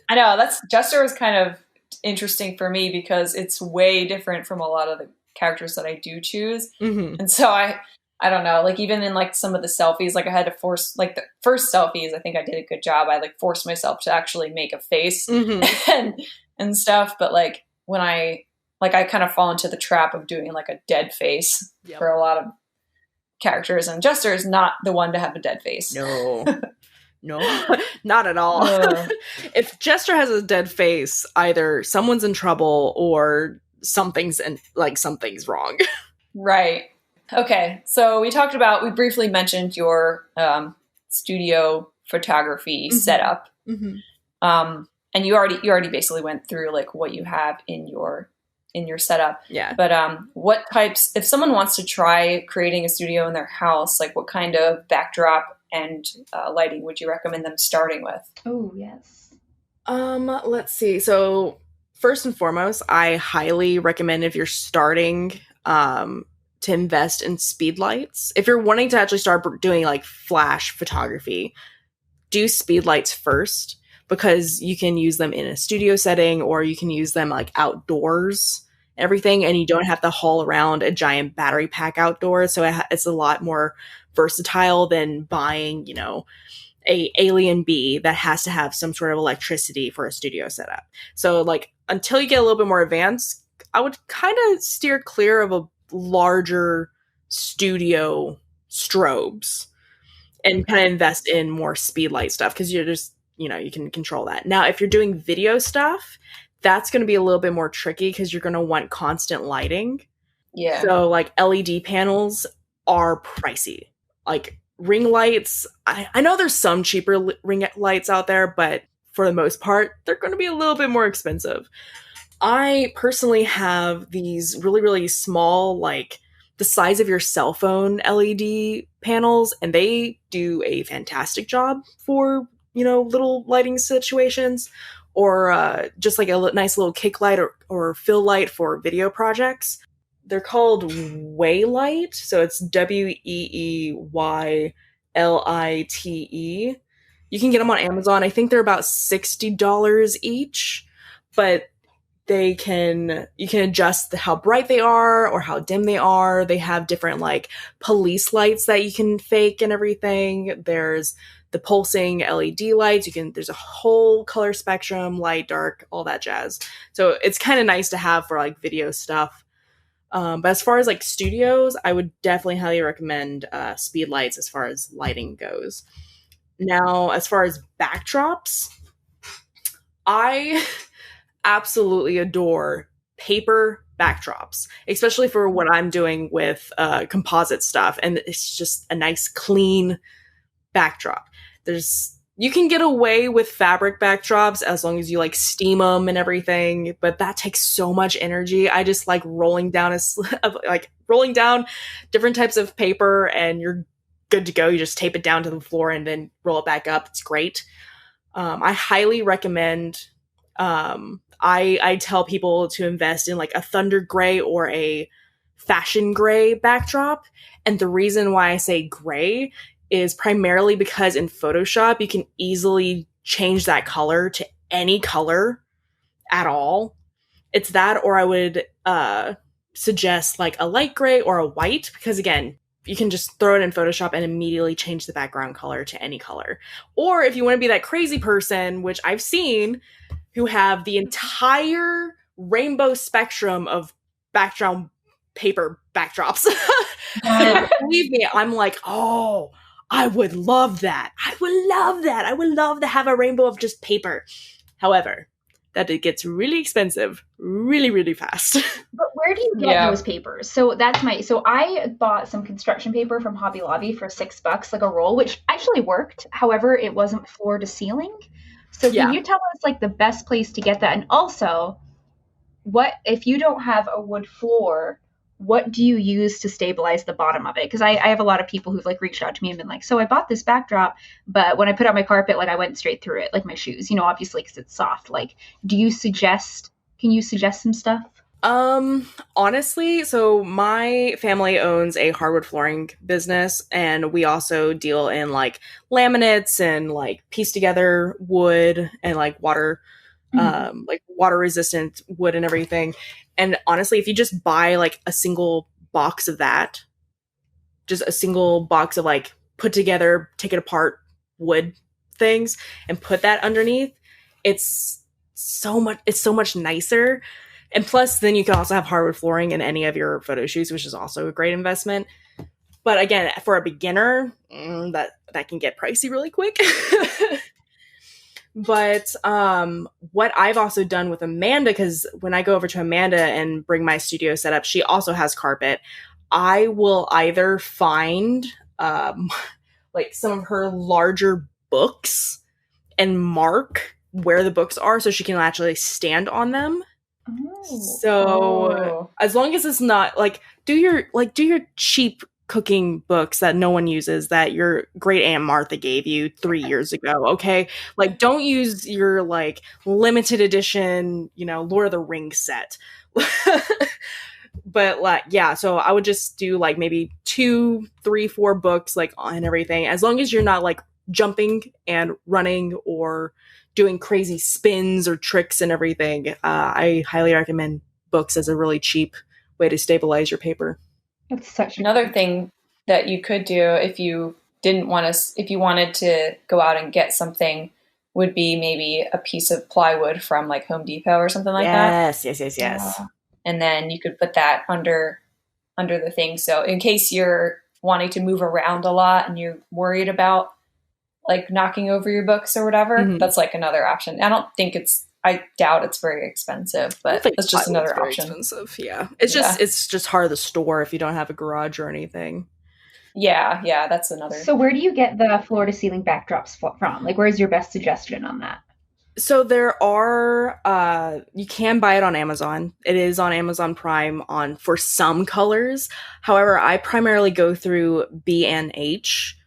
I know Jester is kind of interesting for me because it's way different from a lot of the characters that I do choose. And so I don't know, like even in like some of the selfies, like I had to force, like the first selfies, I think I did a good job. I like forced myself to actually make a face and stuff. But like when I kind of fall into the trap of doing like a dead face for a lot of characters, and Jester is not the one to have a dead face. No, not at all. If Jester has a dead face, either someone's in trouble or something's wrong. Right. Okay, so we briefly mentioned your studio photography setup, and you already basically went through like what you have in your setup. Yeah. But what types, if someone wants to try creating a studio in their house, like what kind of backdrop and lighting would you recommend them starting with? Oh yes. Let's see. So first and foremost, I highly recommend if you're starting to invest in speed lights. If you're wanting to actually start doing like flash photography, do speed lights first, because you can use them in a studio setting or you can use them like outdoors everything, and you don't have to haul around a giant battery pack outdoors. So it's a lot more versatile than buying, a Alien Bee that has to have some sort of electricity for a studio setup. So like until you get a little bit more advanced, I would kind of steer clear of a larger studio strobes and kind of invest in more speed light stuff because you're just, you can control that. Now, if you're doing video stuff, that's going to be a little bit more tricky because you're going to want constant lighting. Yeah. So like LED panels are pricey. Like ring lights, I know there's some cheaper ring lights out there, but for the most part, they're going to be a little bit more expensive. I personally have these really, really small, like the size of your cell phone LED panels, and they do a fantastic job for, little lighting situations, or just like a nice little kick light or fill light for video projects. They're called Waylight, so it's WEEYLITE. You can get them on Amazon. I think they're about $60 each, but you can adjust how bright they are or how dim they are. They have different like police lights that you can fake and everything. There's the pulsing LED lights. There's a whole color spectrum, light, dark, all that jazz. So it's kind of nice to have for like video stuff. But as far as like studios, I would definitely highly recommend speed lights as far as lighting goes. Now, as far as backdrops, I absolutely adore paper backdrops, especially for what I'm doing with composite stuff. And it's just a nice, clean backdrop. You can get away with fabric backdrops as long as you like steam them and everything, but that takes so much energy. I just like rolling down different types of paper and you're good to go. You just tape it down to the floor and then roll it back up. It's great. I highly recommend, I tell people to invest in like a thunder gray or a fashion gray backdrop. And the reason why I say gray is primarily because in Photoshop, you can easily change that color to any color at all. It's that, or I would suggest like a light gray or a white, because again, you can just throw it in Photoshop and immediately change the background color to any color. Or if you want to be that crazy person, which I've seen, who have the entire rainbow spectrum of background paper backdrops. Believe me, I'm like, oh, I would love that. I would love that. I would love to have a rainbow of just paper. However, that it gets really expensive really, really fast. But where do you get those papers? So I bought some construction paper from Hobby Lobby for $6, like a roll, which actually worked. However, it wasn't floor to ceiling. So can you tell us like the best place to get that? And also, what if you don't have a wood floor, what do you use to stabilize the bottom of it? Because I have a lot of people who've like reached out to me and been like, so I bought this backdrop, but when I put out my carpet, like I went straight through it, like my shoes, obviously because it's soft. Like, can you suggest some stuff? Honestly, so my family owns a hardwood flooring business, and we also deal in like laminates and like piece together wood and like water, like water resistant wood and everything. And honestly, if you just buy like a single box of that, just a single box of like put together, take it apart wood things and put that underneath, it's so much nicer. And plus, then you can also have hardwood flooring in any of your photo shoots, which is also a great investment. But again, for a beginner, that can get pricey really quick. But what I've also done with Amanda, because when I go over to Amanda and bring my studio set up, she also has carpet. I will either find like some of her larger books and mark where the books are so she can actually stand on them. So as long as it's not like do your cheap cooking books that no one uses that your great Aunt Martha gave you 3 years ago, okay? Like don't use your like limited edition, Lord of the Rings set. But like so I would just do like maybe 2, 3, 4 books like on everything, as long as you're not like jumping and running or doing crazy spins or tricks and everything. I highly recommend books as a really cheap way to stabilize your paper. That's such Another thing that you could do if you didn't want to, if you wanted to go out and get something, would be maybe a piece of plywood from like Home Depot or something like that. Yes. And then you could put that under the thing. So in case you're wanting to move around a lot and you're worried about like knocking over your books or whatever, that's like another option. I doubt it's very expensive, but it's just another option. Expensive. Yeah. It's just hard to store if you don't have a garage or anything. Yeah, that's another. So where do you get the floor to ceiling backdrops from? Like, where's your best suggestion on that? So there are, you can buy it on Amazon. It is on Amazon Prime for some colors. However, I primarily go through B&H.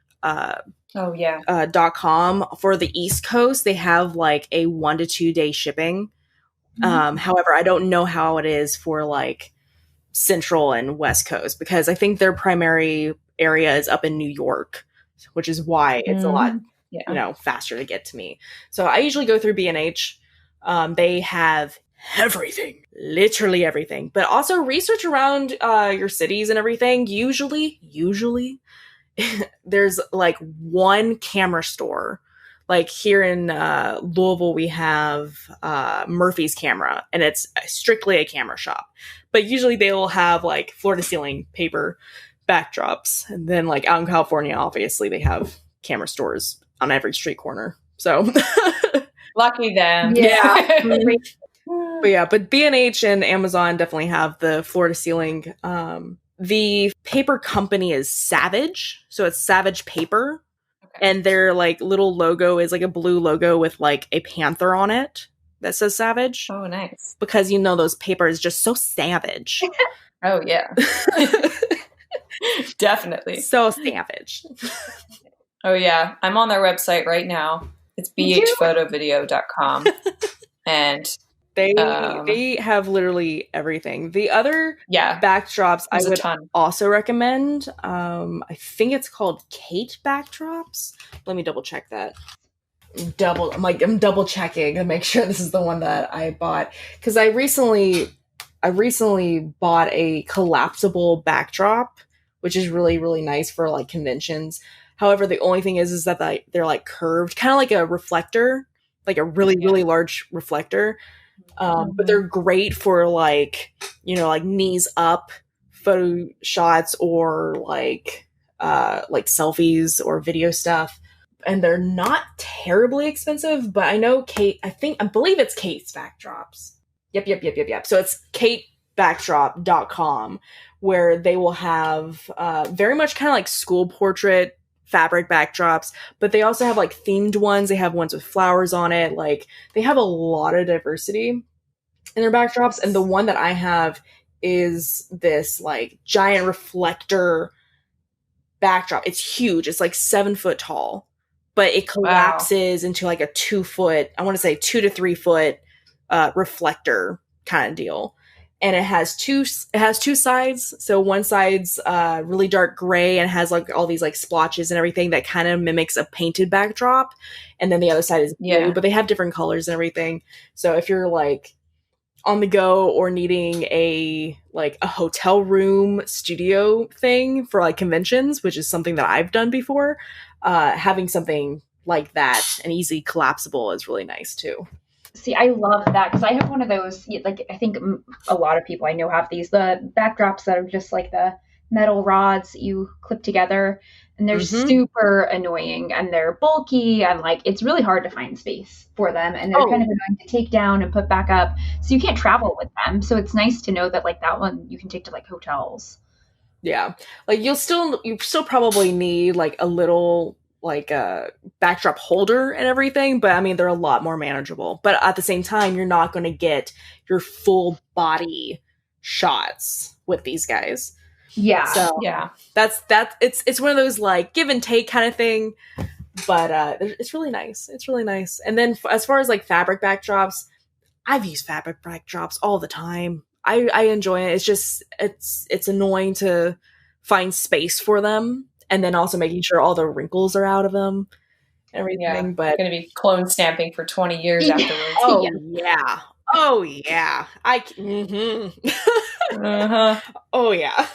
.com. For the East Coast, they have like a 1 to 2 day shipping. However, I don't know how it is for like Central and West Coast, because I think their primary area is up in New York, which is why it's a lot faster to get to me. So I usually go through B&H. They have everything, literally everything, but also research around your cities and everything. Usually there's like one camera store. Like here in Louisville, we have Murphy's Camera, and it's strictly a camera shop. But usually they will have like floor to ceiling paper backdrops. And then like out in California, obviously they have camera stores on every street corner. So lucky them. Yeah. But B&H and Amazon definitely have the floor to ceiling. The paper company is Savage. So it's Savage Paper. Okay. And their like little logo is like a blue logo with like a panther on it that says Savage. Oh, nice. Because those paper is just so savage. Oh, yeah. Definitely. So savage. Oh, yeah. I'm on their website right now. It's bhphotovideo.com. And they have literally everything. The other backdrops I would also recommend, I think it's called Kate backdrops. Let me double check that. I'm double checking to make sure this is the one that I bought, because I recently bought a collapsible backdrop, which is really, really nice for like conventions. However, the only thing is that they're like curved, kind of like a reflector, like a really, really large reflector. But they're great for like, like knees up photo shots or like selfies or video stuff. And they're not terribly expensive, but I know I believe it's Kate's backdrops. Yep. So it's katebackdrop.com, where they will have very much kind of like school portrait fabric backdrops, but they also have like themed ones. They have ones with flowers on it. Like they have a lot of diversity in their backdrops. And the one that I have is this like giant reflector backdrop. It's huge. It's like 7 foot tall, but it collapses into like a 2 foot, I want to say 2 to 3 foot reflector kind of deal. And it has two sides. So one side's really dark gray and has like all these like splotches and everything that kind of mimics a painted backdrop. And then the other side is blue, but they have different colors and everything. So if you're like on the go or needing a hotel room studio thing for like conventions, which is something that I've done before, having something like that, an easy collapsible, is really nice too. See, I love that, because I have one of those, like, I think a lot of people I know have these, the backdrops that are just like the metal rods that you clip together, and they're super annoying, and they're bulky, and like, it's really hard to find space for them, and they're kind of annoying to take down and put back up, so you can't travel with them. So it's nice to know that like that one you can take to like hotels. Yeah. Like you still probably need like a little like a backdrop holder and everything, but I mean they're a lot more manageable. But at the same time, you're not going to get your full body shots with these guys. Yeah. So that's it's one of those like give and take kind of thing, but it's really nice. It's really nice. And then as far as like fabric backdrops, I've used fabric backdrops all the time. I enjoy it. It's just it's annoying to find space for them. And then also making sure all the wrinkles are out of them, everything. But going to be clone stamping for 20 years afterwards. Oh yeah, mm-hmm. Oh yeah.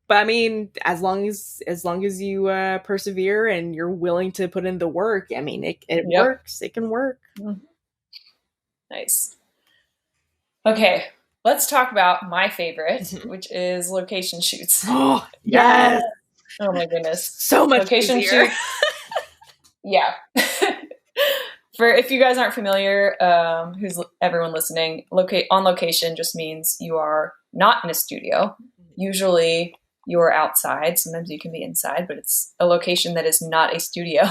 But I mean, as long as you persevere and you're willing to put in the work, I mean, it works. It can work. Nice. Okay, let's talk about my favorite, which is location shoots. Oh yes! Oh my goodness, so much location easier. shoots. Yeah. For if you guys aren't familiar, who's everyone listening, on location just means you are not in a studio. Usually you're outside. Sometimes you can be inside, but it's a location that is not a studio.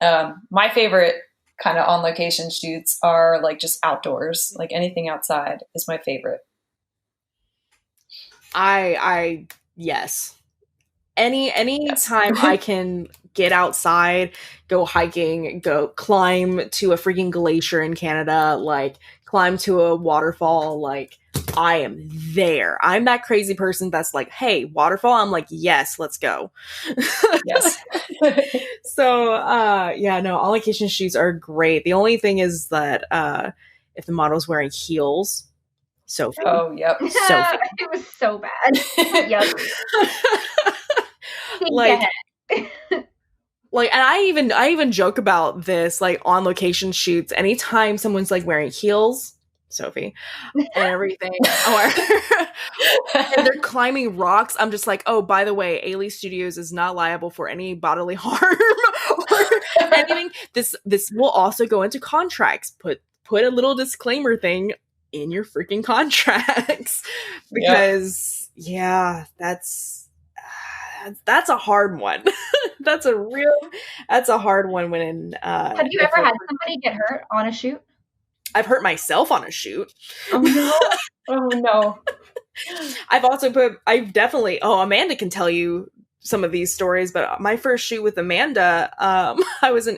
My favorite kind of on location shoots are like just outdoors. Like anything outside is my favorite. I yes. Any time I can get outside, go hiking, go climb to a freaking glacier in Canada, like climb to a waterfall, like I am there. I'm that crazy person that's like, hey, waterfall. I'm like, yes, let's go. Yes. So yeah, no, on location shoots are great. The only thing is that if the model's wearing heels, Sophie. Oh, yep. Sophie. It was so bad. Yep. like and I even joke about this, like on location shoots, anytime someone's like wearing heels, Sophie, and everything, or and they're climbing rocks, I'm just like, oh, by the way, Ailey Studios is not liable for any bodily harm or anything. This will also go into contracts. Put a little disclaimer thing in your freaking contracts, because yeah, that's a hard one. That's a hard one when have you ever had somebody get hurt on a shoot? I've hurt myself on a shoot. Oh no. Oh no. I've definitely, Amanda can tell you some of these stories, but my first shoot with Amanda, I was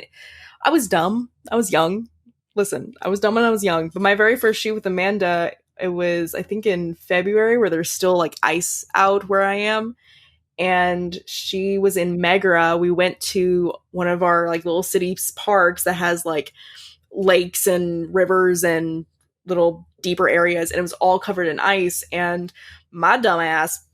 dumb. I was young. Listen, I was dumb when I was young, but my very first shoot with Amanda, it was, I think, in February, where there's still like ice out where I am. And she was in Megra. We went to one of our like little city parks that has like lakes and rivers and little deeper areas, and it was all covered in ice. And my dumb ass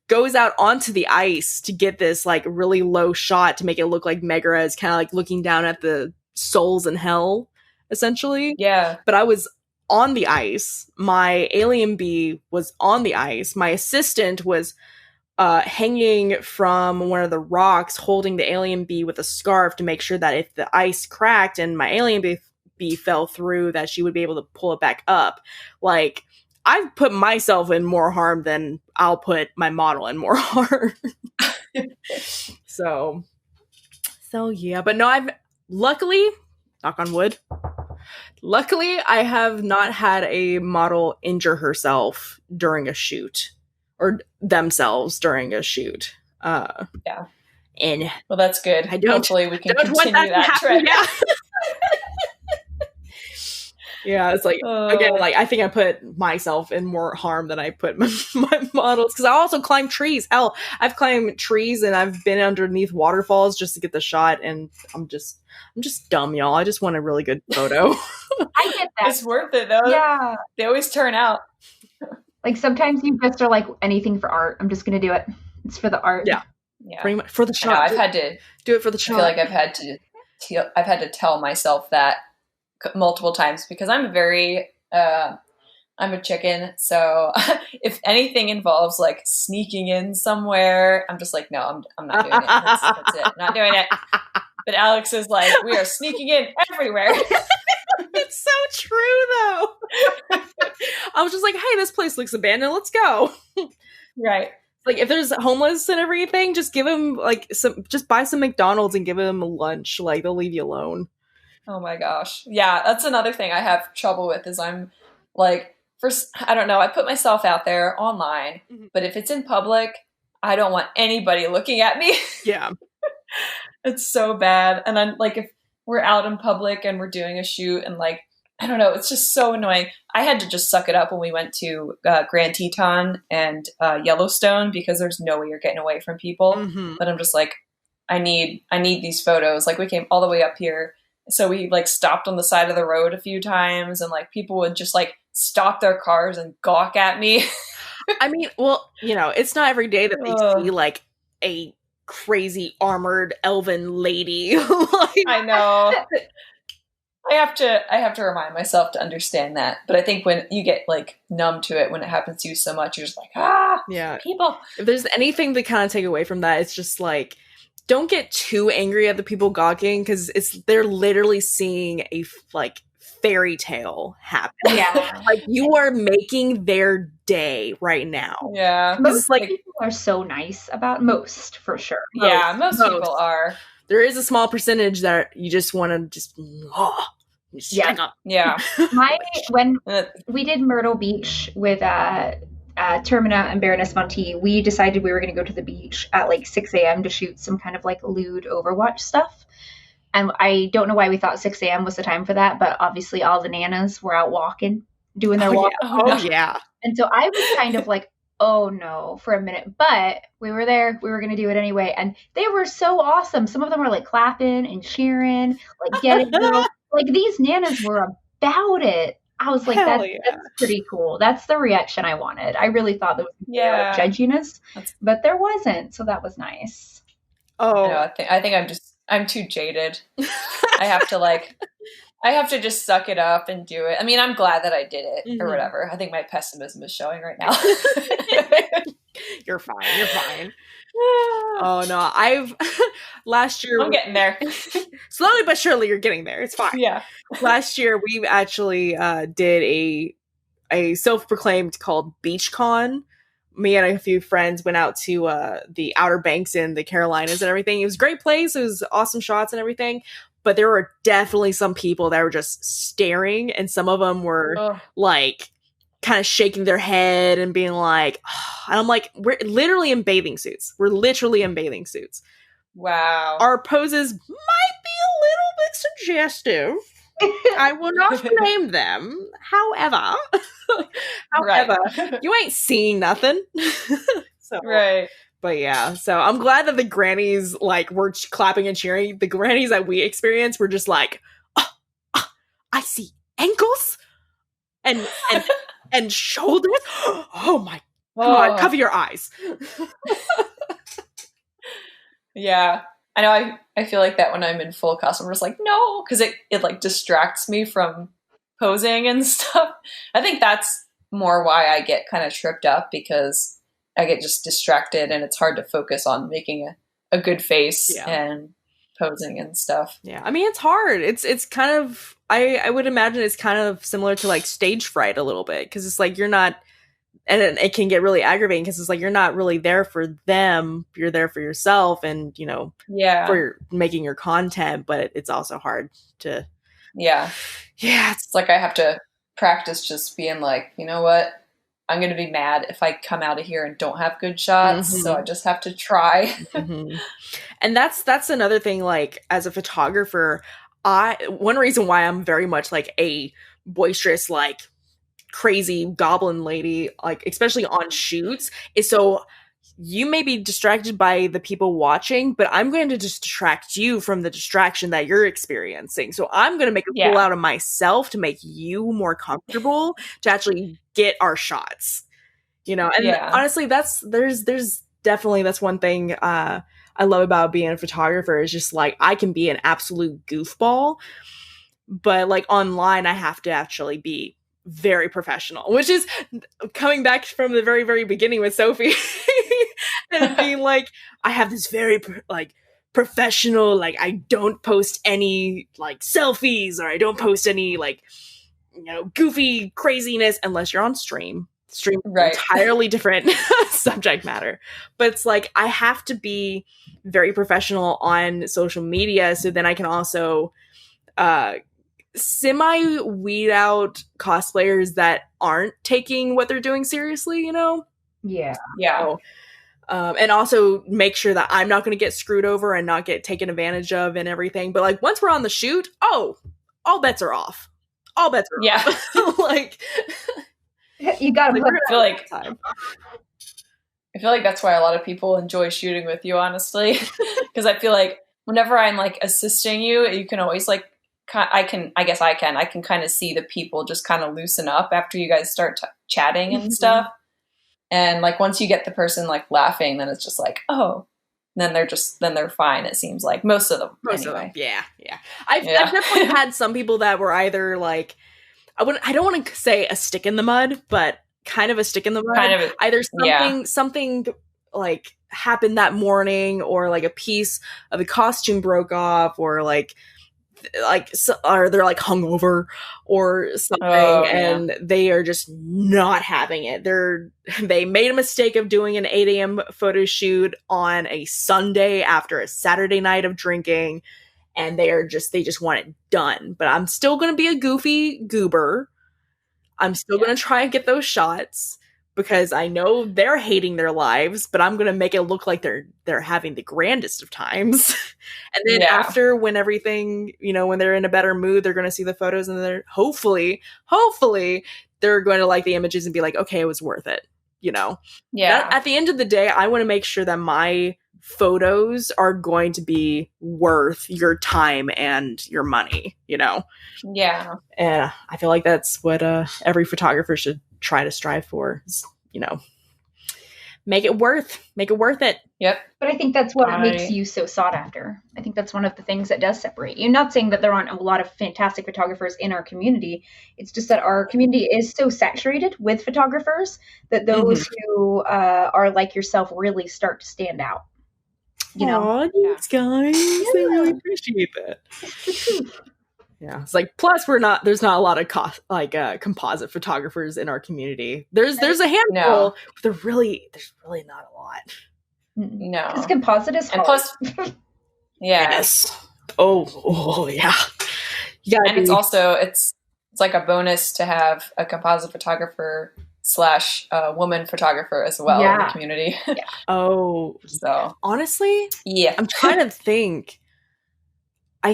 goes out onto the ice to get this like really low shot to make it look like Megra is kind of like looking down at the souls in hell, essentially. Yeah. But I was on the ice. My alien bee was on the ice. My assistant was hanging from one of the rocks, holding the alien bee with a scarf to make sure that if the ice cracked and my alien bee fell through, that she would be able to pull it back up. Like, I've put myself in more harm than I'll put my model in more harm. So yeah, but no, I've luckily, knock on wood, luckily I have not had a model injure herself during a shoot. Or themselves during a shoot. Yeah. And well, that's good. Hopefully we can continue that trend. Yeah. Yeah, it's like, again, like I think I put myself in more harm than I put my models, because I also climb trees. Hell, I've climbed trees and I've been underneath waterfalls just to get the shot, and I'm just dumb, y'all. I just want a really good photo. I get that. It's worth it though. Yeah. They always turn out. Like sometimes you just are like, anything for art. I'm just gonna do it. It's for the art. Yeah. Pretty much for the shot. I've had to do it for the shot. I feel like I've had to tell myself that multiple times, because I'm a chicken. So if anything involves like sneaking in somewhere, I'm just like, no, I'm not doing it. That's it. I'm not doing it. But Alex is like, we are sneaking in everywhere. It's so true, though. I was just like, hey, this place looks abandoned. Let's go. Right. Like, if there's homeless and everything, just give them, like, just buy some McDonald's and give them a lunch. Like, they'll leave you alone. Oh, my gosh. Yeah, that's another thing I have trouble with, is I'm, like, I don't know, I put myself out there online, but if it's in public, I don't want anybody looking at me. Yeah. It's so bad. And I'm, like, if we're out in public and we're doing a shoot and, like, I don't know, it's just so annoying. I had to just suck it up when we went to Grand Teton and Yellowstone, because there's no way you're getting away from people. But I'm just like, I need these photos. Like, we came all the way up here So we like stopped on the side of the road a few times, and like people would just like stop their cars and gawk at me. I mean, well, you know, it's not every day that they see like a crazy armored elven lady. Like, I know. I have to remind myself to understand that. But I think when you get like numb to it, when it happens to you so much, you're just like, yeah. people. If there's anything to kind of take away from that, it's just like, don't get too angry at the people gawking, because they're literally seeing a like fairy tale happen. Yeah. Like, you are making their day right now. Yeah. Most like people are so nice about most, for sure. Most people are. There is a small percentage that you just want to just Yeah. When we did Myrtle Beach with Termina and Baroness Monty, we decided we were going to go to the beach at like 6 a.m. to shoot some kind of like lewd Overwatch stuff. And I don't know why we thought 6 a.m. was the time for that, but obviously all the nanas were out walking, doing their walk. Yeah. And so I was kind of like, oh no, for a minute. But we were there. We were going to do it anyway. And they were so awesome. Some of them were like clapping and cheering, like get it, girl. Like these nanas were about it. I was like, that's pretty cool. That's the reaction I wanted. I really thought there was like judginess, but there wasn't. So that was nice. Oh, I think I'm too jaded. I have to just suck it up and do it. I mean, I'm glad that I did it or whatever. I think my pessimism is showing right now. You're fine. Oh no, last year I'm getting there. Slowly but surely you're getting there. It's fine. Yeah. Last year we actually did a self-proclaimed called Beach Con. Me and a few friends went out to the Outer Banks in the Carolinas and everything. It was a great place. It was awesome shots and everything. But there were definitely some people that were just staring, and some of them were like kind of shaking their head and being like, and I'm like, we're literally in bathing suits. Wow. Our poses might be a little bit suggestive. I will not name them. However, you ain't seeing nothing. So, right. But yeah, so I'm glad that the grannies like were clapping and cheering. The grannies that we experienced were just like, I see ankles and shoulders. Oh my God, cover your eyes. Yeah. I know I feel like that when I'm in full costume. I'm just like, no, because it like distracts me from posing and stuff. I think that's more why I get kind of tripped up, because I get just distracted and it's hard to focus on making a good face and posing and stuff. Yeah. I mean, it's hard. It's kind of, I would imagine it's kind of similar to like stage fright a little bit, because it's like you're not, and it can get really aggravating because it's like you're not really there for them. You're there for yourself and, you know, for making your content, but it's also hard to. Yeah. It's like I have to practice just being like, you know what? I'm going to be mad if I come out of here and don't have good shots. So I just have to try. And that's another thing, like as a photographer, one reason why I'm very much like a boisterous, like crazy goblin lady, like especially on shoots, is so you may be distracted by the people watching, but I'm going to just distract you from the distraction that you're experiencing. So I'm going to make a fool out of myself to make you more comfortable to actually get our shots, you know? And honestly, there's definitely, that's one thing I love about being a photographer, is just like, I can be an absolute goofball, but like online, I have to actually be very professional, which is coming back from the very, very beginning with Sophie and being like, I have this very like professional, like I don't post any like selfies, or I don't post any like, you know, goofy craziness unless you're on stream, entirely different subject matter. But it's like, I have to be very professional on social media, so then I can also semi weed out cosplayers that aren't taking what they're doing seriously, you know? So, and also make sure that I'm not going to get screwed over and not get taken advantage of and everything. But like once we're on the shoot, all bets are off. Off. Like you gotta I feel like that's why a lot of people enjoy shooting with you, honestly. Because I feel like whenever I'm like assisting you, you can always like I can kind of see the people just kind of loosen up after you guys start chatting and stuff. And like once you get the person like laughing, then it's just like, oh, then they're fine. It seems like most of them. Yeah. I've definitely had some people that were either like, I don't want to say a stick in the mud, but kind of a stick in the mud. Either something like happened that morning, or like a piece of the costume broke off, or or they're like hungover or something, and they are just not having it. They made a mistake of doing an 8 a.m. photo shoot on a Sunday after a Saturday night of drinking, and they just want it done. But I'm still going to be a goofy goober. I'm still going to try and get those shots, because I know they're hating their lives, but I'm going to make it look like they're having the grandest of times. And then after, when everything, when they're in a better mood, they're going to see the photos, and they're hopefully they're going to like the images and be like, okay, it was worth it. At the end of the day, I want to make sure that my photos are going to be worth your time and your money, And I feel like that's what every photographer should try to strive for, is, make it worth it. Yep. But I think that's what makes you so sought after. I think that's one of the things that does separate you. Not saying that there aren't a lot of fantastic photographers in our community. It's just that our community is so saturated with photographers that those who are like yourself really start to stand out. Thanks, guys. I really appreciate that. Yeah, it's like, plus there's not a lot of composite photographers in our community. There's a handful, but there's really not a lot. No, because composite is hard. And plus, yes. Oh yeah. And it's also it's like a bonus to have a composite photographer / woman photographer as well in the community. Oh, so honestly, I'm trying to think. I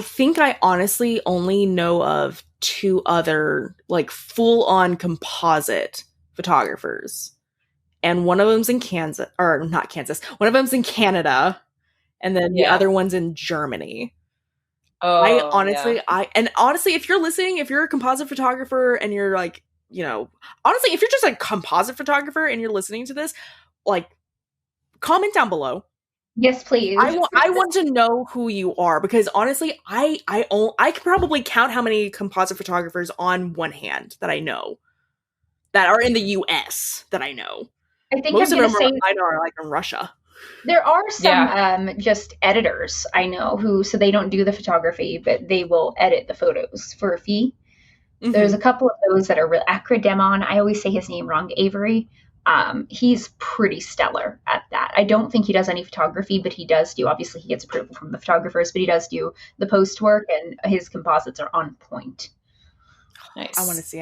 think I honestly only know of 2 other like full-on composite photographers. And one of them's in Kansas, or not Kansas. One of them's in Canada, and then the other one's in Germany. Honestly, if you're listening, if you're a composite photographer and you're like, honestly, if you're just a composite photographer and you're listening to this, like, comment down below. Yes, please. I want to know who you are, because honestly, I can probably count how many composite photographers on one hand that I know that are in the US that I know. I think most of them are like in Russia. There are some just editors I know so they don't do the photography, but they will edit the photos for a fee. There's a couple of those that are real. Acrodemon, I always say his name wrong, Avery. He's pretty stellar at that. I don't think he does any photography, but he does do, obviously he gets approval from the photographers, but he does do the post work, and his composites are on point. Nice. I want to see.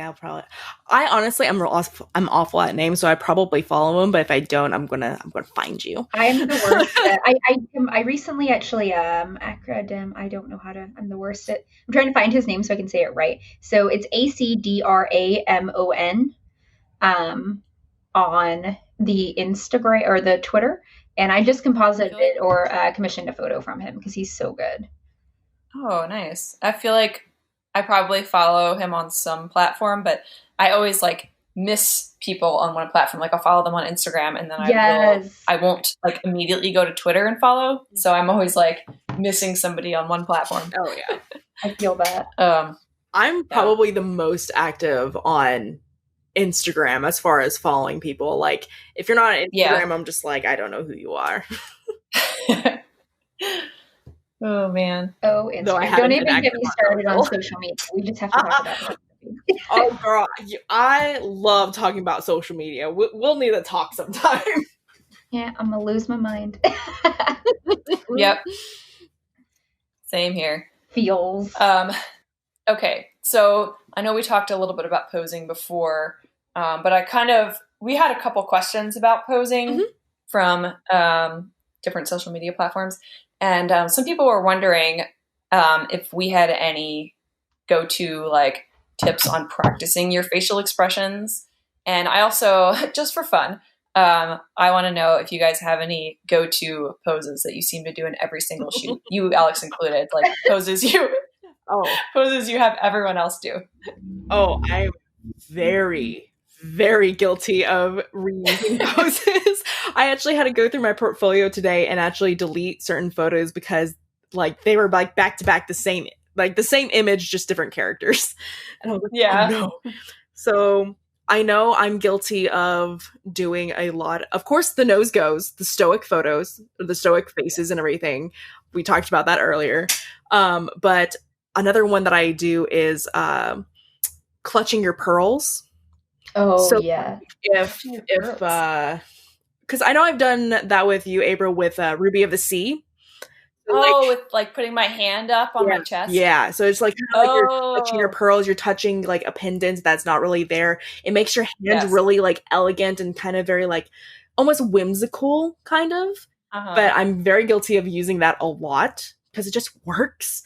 I'm awful at names, so I probably follow him. But if I don't, I'm gonna find you. I'm the worst. I recently actually Acrodem. I don't know how to. I'm the worst at. I'm trying to find his name so I can say it right. So it's ACDRAMON, on the Instagram or the Twitter, and I just composited it or commissioned a photo from him because he's so good. Oh, nice. I feel like I probably follow him on some platform, but I always like miss people on one platform. Like I'll follow them on Instagram, and then I won't like immediately go to Twitter and follow. So I'm always like missing somebody on one platform. Oh yeah. I feel that. I'm probably the most active on Instagram as far as following people. Like if you're not on Instagram, I'm just like, I don't know who you are. Oh man. Oh, Instagram. Don't even get me started on social media. We just have to talk about it. Oh girl, I love talking about social media. We'll need to talk sometime. Yeah, I'm gonna lose my mind. Yep. Same here. Feels. Okay, so I know we talked a little bit about posing before, but we had a couple questions about posing from different social media platforms. And some people were wondering if we had any go-to like tips on practicing your facial expressions. And I also, just for fun, I want to know if you guys have any go-to poses that you seem to do in every single shoot. You, Alex included, like poses you have everyone else do. Oh, I'm very, very guilty of reusing poses. I actually had to go through my portfolio today and actually delete certain photos because like they were like back to back the same image, just different characters. And I was like, yeah. Oh, no. So I know I'm guilty of doing a lot. Of course, the nose goes, the stoic photos, the stoic faces and everything. We talked about that earlier. But another one that I do is clutching your pearls. Oh, so yeah. If because I know I've done that with you, April, with Ruby of the Sea. So, with like putting my hand up on my chest. Yeah, so it's like kind of like you're touching your pearls, you're touching like a pendant that's not really there. It makes your hand really like elegant and kind of very like almost whimsical, kind of. But I'm very guilty of using that a lot because it just works.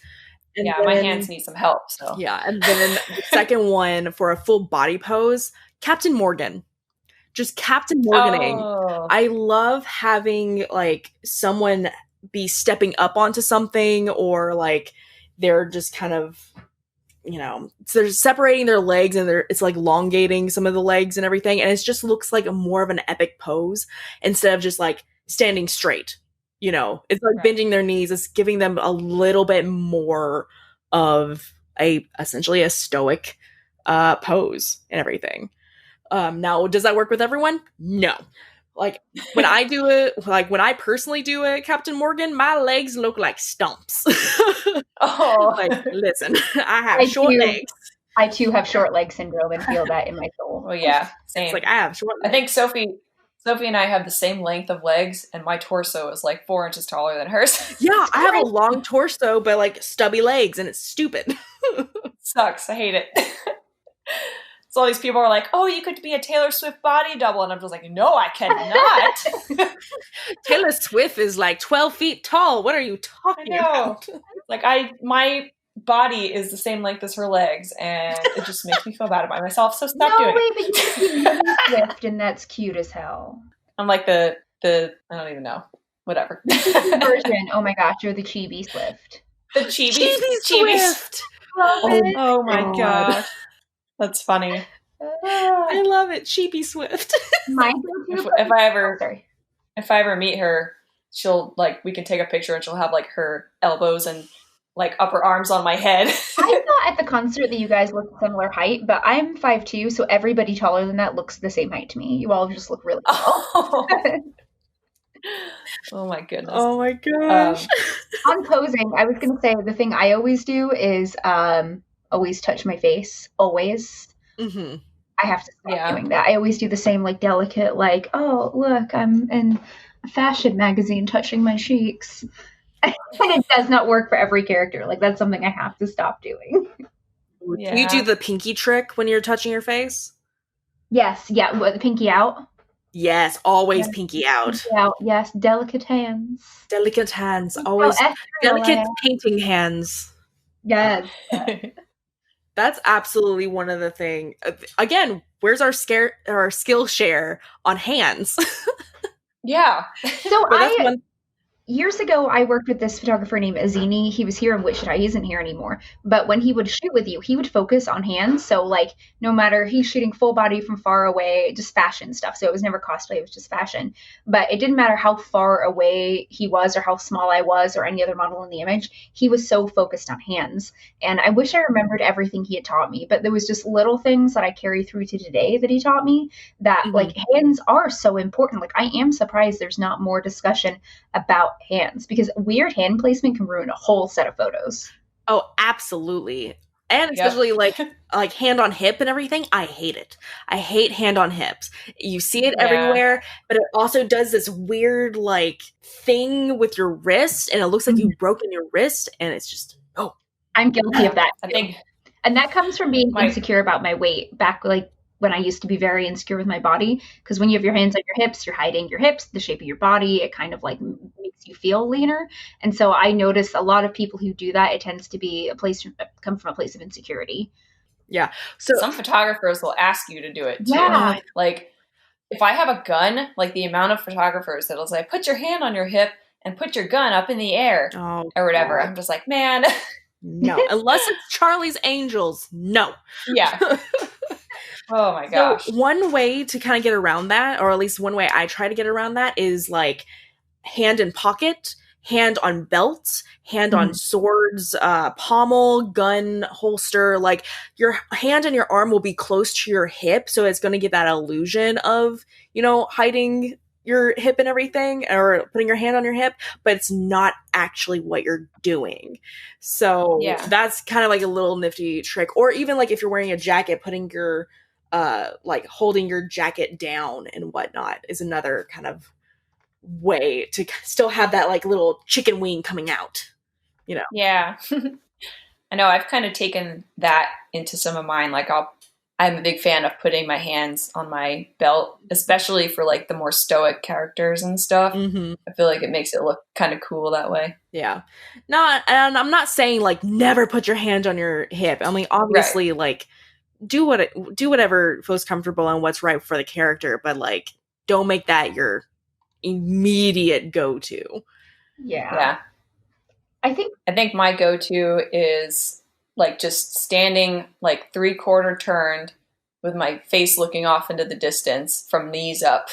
And then, my hands need some help. So yeah, and then the second one for a full body pose, Captain Morgan. Just Captain Morganing. Oh. I love having like someone be stepping up onto something, or like they're just kind of, so they're separating their legs and it's like elongating some of the legs and everything, and it just looks like more of an epic pose instead of just like standing straight. It's like bending their knees. It's giving them a little bit more of essentially a stoic pose and everything. Now, does that work with everyone? No. Like when I do it, like when I personally do it, Captain Morgan, my legs look like stumps. Like, listen, I have short legs. I too have short leg syndrome and feel that in my soul. Well, yeah, same. It's like I have short legs. I think Sophie and I have the same length of legs, and my torso is like 4 inches taller than hers. Yeah, I have a long torso, but like stubby legs, and it's stupid. Sucks. I hate it. So all these people are like, oh, you could be a Taylor Swift body double. And I'm just like, no, I cannot. Taylor Swift is like 12 feet tall. What are you talking about? Like my body is the same length as her legs, and it just makes me feel bad about myself. So stop doing it. But you can be Swift, and that's cute as hell. I'm like the I don't even know. Whatever. Version. Oh my gosh, you're the Chibi Swift. The Chibi Swift. Oh my gosh. That's funny. I love it. Chibi Swift. If I ever meet her, she'll like, we can take a picture and she'll have like her elbows and like upper arms on my head. I thought at the concert that you guys look similar height, but I'm 5'2", so everybody taller than that looks the same height to me. You all just look really tall. Oh my goodness. Oh my gosh. On posing, I was going to say the thing I always do is always touch my face. Always. Mm-hmm. I have to stop doing that. I always do the same like delicate like, oh, look, I'm in a fashion magazine touching my cheeks. And it does not work for every character. Like that's something I have to stop doing. Yeah. Do you do the pinky trick when you're touching your face? Yes. Yeah. What, the pinky out? Yes. Always pinky out. Pinky out. Yes. Delicate hands. Delicate hands. Always delicate painting hands. Yes. That's absolutely one of the things. Again, where's our skill share on hands? Yeah. So years ago, I worked with this photographer named Azini. He was here in Wichita. He isn't here anymore. But when he would shoot with you, he would focus on hands. So like, no matter, he's shooting full body from far away, just fashion stuff. So it was never cosplay, it was just fashion. But it didn't matter how far away he was or how small I was or any other model in the image. He was so focused on hands. And I wish I remembered everything he had taught me. But there was just little things that I carry through to today that he taught me that like hands are so important. Like I am surprised there's not more discussion about hands, because weird hand placement can ruin a whole set of photos. Oh, absolutely. And especially like hand on hip and everything. I hate it. I hate hand on hips. You see it everywhere, but it also does this weird like thing with your wrist, and it looks like you've broken your wrist, and it's just I'm guilty of that too. And that comes from being insecure about my weight back like when I used to be very insecure with my body, because when you have your hands on your hips, you're hiding your hips, the shape of your body. It kind of like makes you feel leaner. And so I notice a lot of people who do that, it tends to be come from a place of insecurity. Yeah. So some photographers will ask you to do it too. Yeah. Like if I have a gun, like the amount of photographers that'll say, put your hand on your hip and put your gun up in the air or whatever. God. I'm just like, man. No, unless it's Charlie's Angels. No. Yeah. Oh my gosh. So one way to kind of get around that, or at least one way I try to get around that, is like hand in pocket, hand on belt, hand on swords, pommel, gun, holster. Like your hand and your arm will be close to your hip, so it's going to give that illusion of, you know, hiding your hip and everything, or putting your hand on your hip, but it's not actually what you're doing. So that's kind of like a little nifty trick. Or even like if you're wearing a jacket, putting your like holding your jacket down and whatnot is another kind of way to still have that like little chicken wing coming out, you know? Yeah. I know I've kind of taken that into some of mine. Like I'm a big fan of putting my hands on my belt, especially for like the more stoic characters and stuff. I feel like it makes it look kind of cool that way. Yeah. And I'm not saying like never put your hand on your hip. I mean, obviously like do whatever feels comfortable and what's right for the character, but like don't make that your immediate go-to. Yeah. I think my go-to is like just standing like 3/4 turned with my face looking off into the distance from knees up.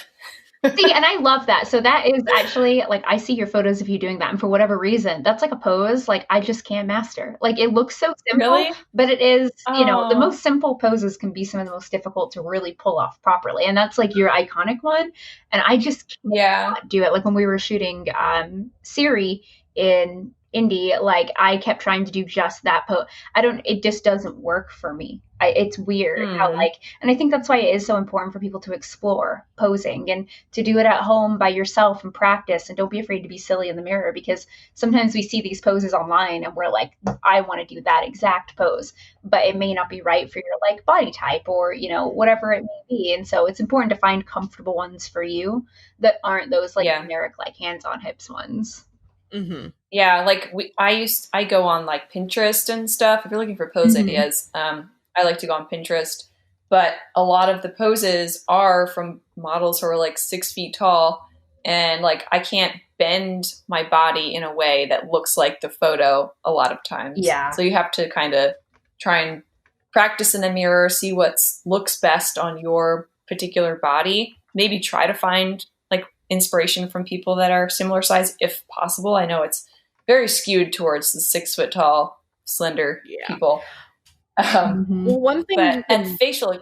See, and I love that. So that is actually like, I see your photos of you doing that, and for whatever reason, that's like a pose like I just can't master. Like it looks so simple, really? But it is, you know, the most simple poses can be some of the most difficult to really pull off properly. And that's like your iconic one. And I just can't do it. Like when we were shooting Siri in Indy, like I kept trying to do just that pose. It just doesn't work for me. It's weird how like, and I think that's why it is so important for people to explore posing and to do it at home by yourself and practice, and don't be afraid to be silly in the mirror, because sometimes we see these poses online and we're like, I want to do that exact pose, but it may not be right for your like body type or, you know, whatever it may be. And so it's important to find comfortable ones for you that aren't those like generic, like hands on hips ones. Yeah, like I go on like Pinterest and stuff. If you're looking for pose ideas, I like to go on Pinterest, but a lot of the poses are from models who are like 6 feet tall, and like I can't bend my body in a way that looks like the photo a lot of times. Yeah. So you have to kind of try and practice in the mirror, see what looks best on your particular body. Maybe try to find like inspiration from people that are similar size if possible. I know it's very skewed towards the 6 foot tall, slender people. Well, one thing and facial,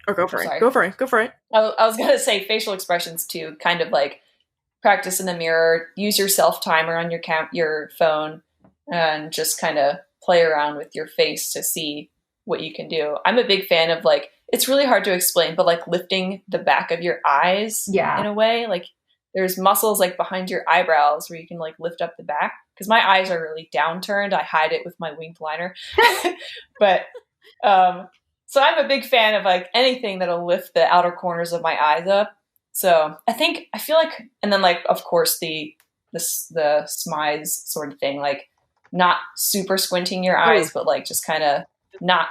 go for it. I was gonna say facial expressions too. Kind of like practice in the mirror. Use your self timer on your phone, and just kind of play around with your face to see what you can do. I'm a big fan of like, it's really hard to explain, but like lifting the back of your eyes in a way. Like there's muscles like behind your eyebrows where you can like lift up the back. Because my eyes are really downturned. I hide it with my winged liner. But so I'm a big fan of like anything that'll lift the outer corners of my eyes up. So I feel like, and then like, of course, the smize sort of thing, like not super squinting your eyes, but like just kind of not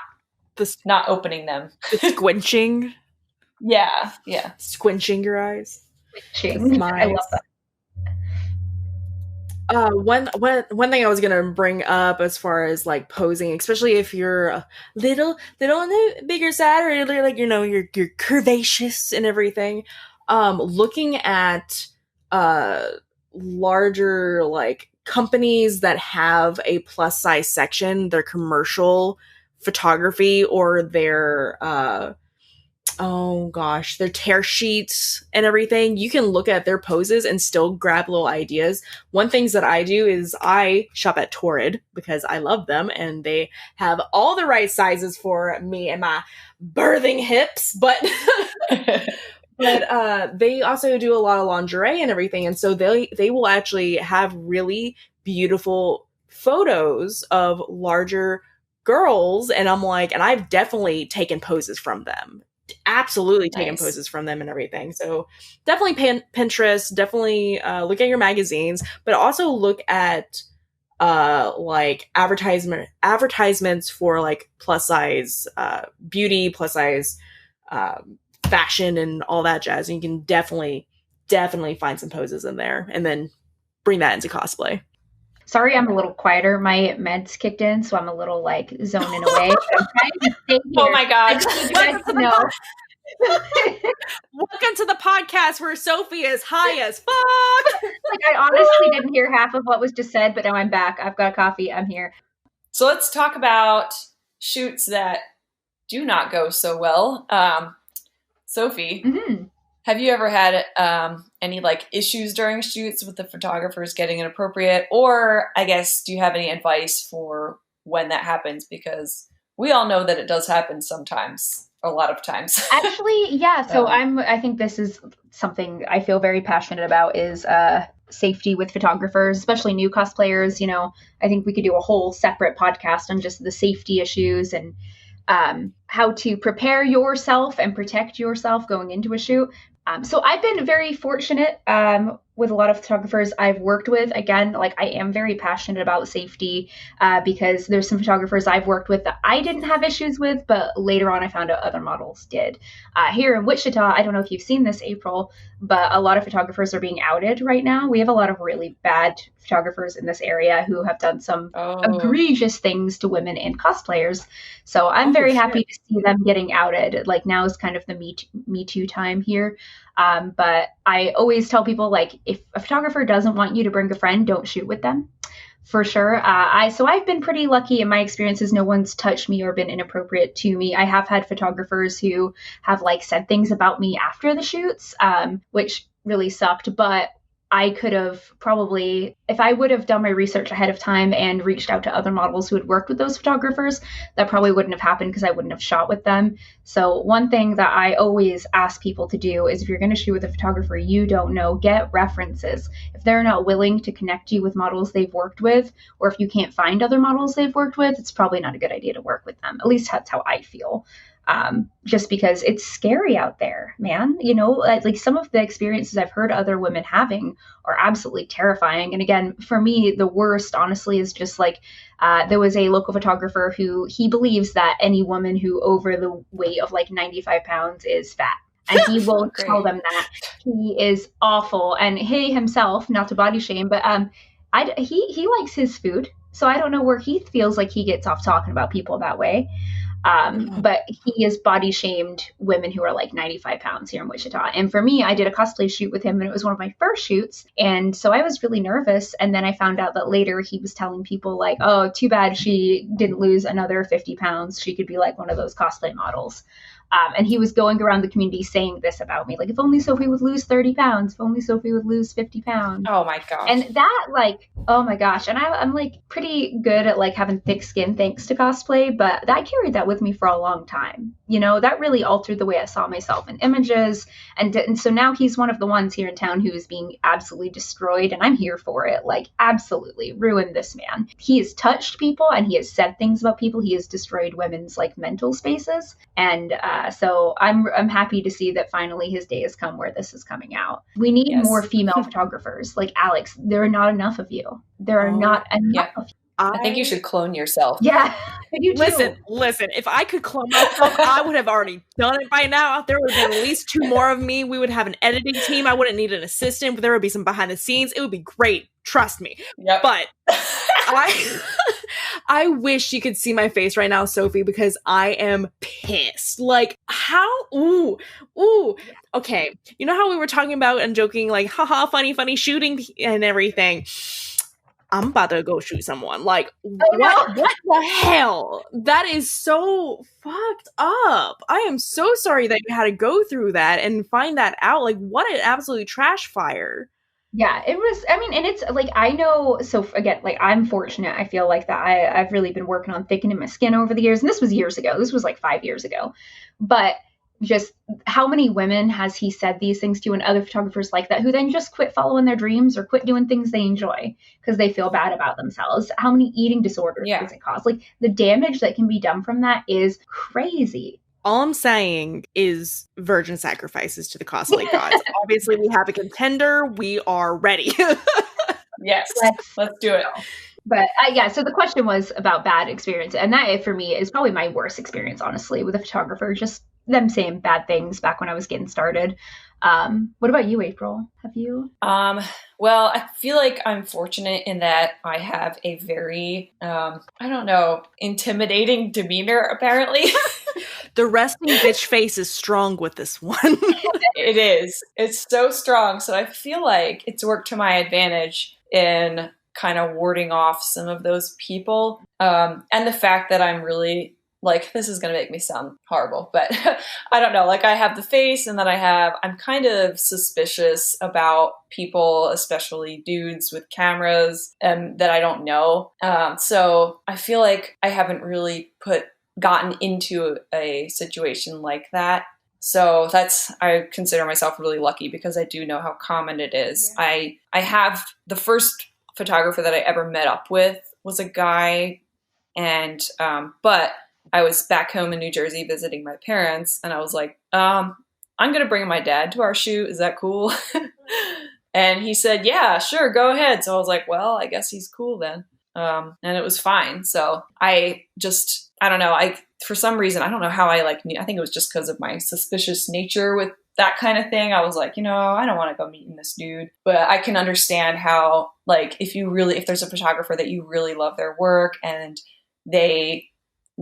opening them. The squinching. Yeah. Squinching your eyes. I love that. One thing I was gonna bring up as far as like posing, especially if you're a little on the bigger side, or like, you know, you're curvaceous and everything, looking at larger like companies that have a plus size section, their commercial photography or their their tear sheets and everything, you can look at their poses and still grab little ideas. One things that I do is I shop at Torrid because I love them and they have all the right sizes for me and my birthing hips, but they also do a lot of lingerie and everything, and so they will actually have really beautiful photos of larger girls, and I'm like, and I've definitely taken poses from them. Absolutely taken poses from them and everything. So definitely Pinterest, definitely look at your magazines, but also look at like advertisements for like plus size beauty, plus size fashion and all that jazz. And you can definitely find some poses in there and then bring that into cosplay. Sorry, I'm a little quieter. My meds kicked in, so I'm a little like zoning away. But I'm trying to stay here. Oh my God. I just need you guys to know. Welcome to the podcast where Sophie is high as fuck. Like, I honestly didn't hear half of what was just said, but now I'm back. I've got coffee. I'm here. So let's talk about shoots that do not go so well. Sophie, have you ever had any like issues during shoots with the photographers getting inappropriate? Or I guess, do you have any advice for when that happens? Because we all know that it does happen sometimes, a lot of times. Actually, yeah. So I think this is something I feel very passionate about is safety with photographers, especially new cosplayers. You know, I think we could do a whole separate podcast on just the safety issues and how to prepare yourself and protect yourself going into a shoot. So I've been very fortunate with a lot of photographers I've worked with. Again, like I am very passionate about safety because there's some photographers I've worked with that I didn't have issues with, but later on I found out other models did. Here in Wichita, I don't know if you've seen this, April, but a lot of photographers are being outed right now. We have a lot of really bad photographers in this area who have done some egregious things to women and cosplayers. So I'm very happy to see them getting outed. Like now is kind of the Me Too time here. But I always tell people, like, if a photographer doesn't want you to bring a friend, don't shoot with them. For sure. So I've been pretty lucky in my experiences. No one's touched me or been inappropriate to me. I have had photographers who have like said things about me after the shoots, which really sucked. But I could have probably, if I would have done my research ahead of time and reached out to other models who had worked with those photographers, that probably wouldn't have happened because I wouldn't have shot with them. So one thing that I always ask people to do is if you're going to shoot with a photographer you don't know, get references. If they're not willing to connect you with models they've worked with, or if you can't find other models they've worked with, it's probably not a good idea to work with them. At least that's how I feel. Just because it's scary out there, man. You know, like some of the experiences I've heard other women having are absolutely terrifying. And again, for me, the worst, honestly, is just like there was a local photographer who he believes that any woman who over the weight of like 95 pounds is fat. And he will tell them that. He is awful. And he himself, not to body shame, but he likes his food. So I don't know where he feels like he gets off talking about people that way. But he has body shamed women who are like 95 pounds here in Wichita. And for me, I did a cosplay shoot with him and it was one of my first shoots. And so I was really nervous. And then I found out that later he was telling people like, oh, too bad she didn't lose another 50 pounds. She could be like one of those cosplay models. And he was going around the community saying this about me, like, if only Sophie would lose 30 pounds, if only Sophie would lose 50 pounds. Oh my gosh. And that, like, oh my gosh. And I'm like pretty good at like having thick skin thanks to cosplay, but I carried that with me for a long time. You know, that really altered the way I saw myself in images. And so now he's one of the ones here in town who is being absolutely destroyed. And I'm here for it. Like, absolutely ruin this man. He has touched people and he has said things about people. He has destroyed women's like mental spaces. And so I'm happy to see that finally his day has come where this is coming out. We need more female photographers. Like Alex, there are not enough of you. There are not enough of you. I think you should clone yourself. Yeah. You listen. If I could clone myself, I would have already done it by now. There would have been at least 2 more of me. We would have an editing team. I wouldn't need an assistant, but there would be some behind the scenes. It would be great. Trust me. Yep. But I wish you could see my face right now, Sophie, because I am pissed. Like, how? Ooh. Okay. You know how we were talking about and joking, like, haha, funny shooting and everything. I'm about to go shoot someone. Like, what the hell? That is so fucked up. I am so sorry that you had to go through that and find that out. Like, what an absolute trash fire. Yeah, it was, I mean, and it's like, I know, so again, like I'm fortunate. I feel like that I've really been working on thickening my skin over the years. And this was years ago. This was like 5 years ago. But just how many women has he said these things to and other photographers like that who then just quit following their dreams or quit doing things they enjoy because they feel bad about themselves? How many eating disorders does it cause? Like the damage that can be done from that is crazy. All I'm saying is virgin sacrifices to the cosplay gods. Obviously, we have a contender. We are ready. Yes, let's do it. But so the question was about bad experience. And that for me is probably my worst experience, honestly, with a photographer. Just them saying bad things back when I was getting started. What about you, April? Have you? Well, I feel like I'm fortunate in that I have a very, I don't know, intimidating demeanor, apparently. The resting bitch face is strong with this one. It is. It's so strong. So I feel like it's worked to my advantage in kind of warding off some of those people. And the fact that I'm really, like, this is going to make me sound horrible, but I don't know. Like, I have the face, and then I'm kind of suspicious about people, especially dudes with cameras, that I don't know. So I feel like I haven't really gotten into a situation like that. So I consider myself really lucky because I do know how common it is. Yeah. I have the first photographer that I ever met up with was a guy, and but I was back home in New Jersey visiting my parents, and I was like, I'm going to bring my dad to our shoot. Is that cool? And he said, yeah, sure, go ahead. So I was like, well, I guess he's cool then. And it was fine. So I don't know. For some reason, I don't know how I knew. I think it was just because of my suspicious nature with that kind of thing. I was like, I don't want to go meeting this dude. But I can understand how, if there's a photographer that you really love their work and they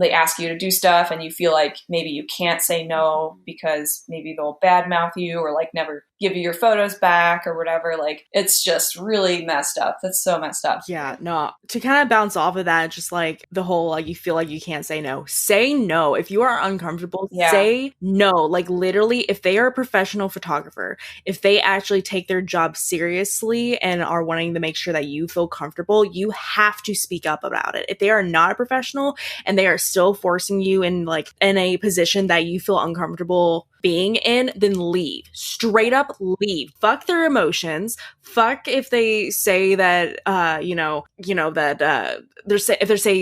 ask you to do stuff and you feel like maybe you can't say no because maybe they'll badmouth you or never give you your photos back or whatever. It's just really messed up. That's so messed up. Yeah, no. To kind of bounce off of that, just the whole you feel like you can't say no. Say no. If you are uncomfortable, say no. Literally, if they are a professional photographer, if they actually take their job seriously and are wanting to make sure that you feel comfortable, you have to speak up about it. If they are not a professional and they are still forcing you in a position that you feel uncomfortable being in, then leave. Straight up leave. Fuck their emotions. Fuck if they say that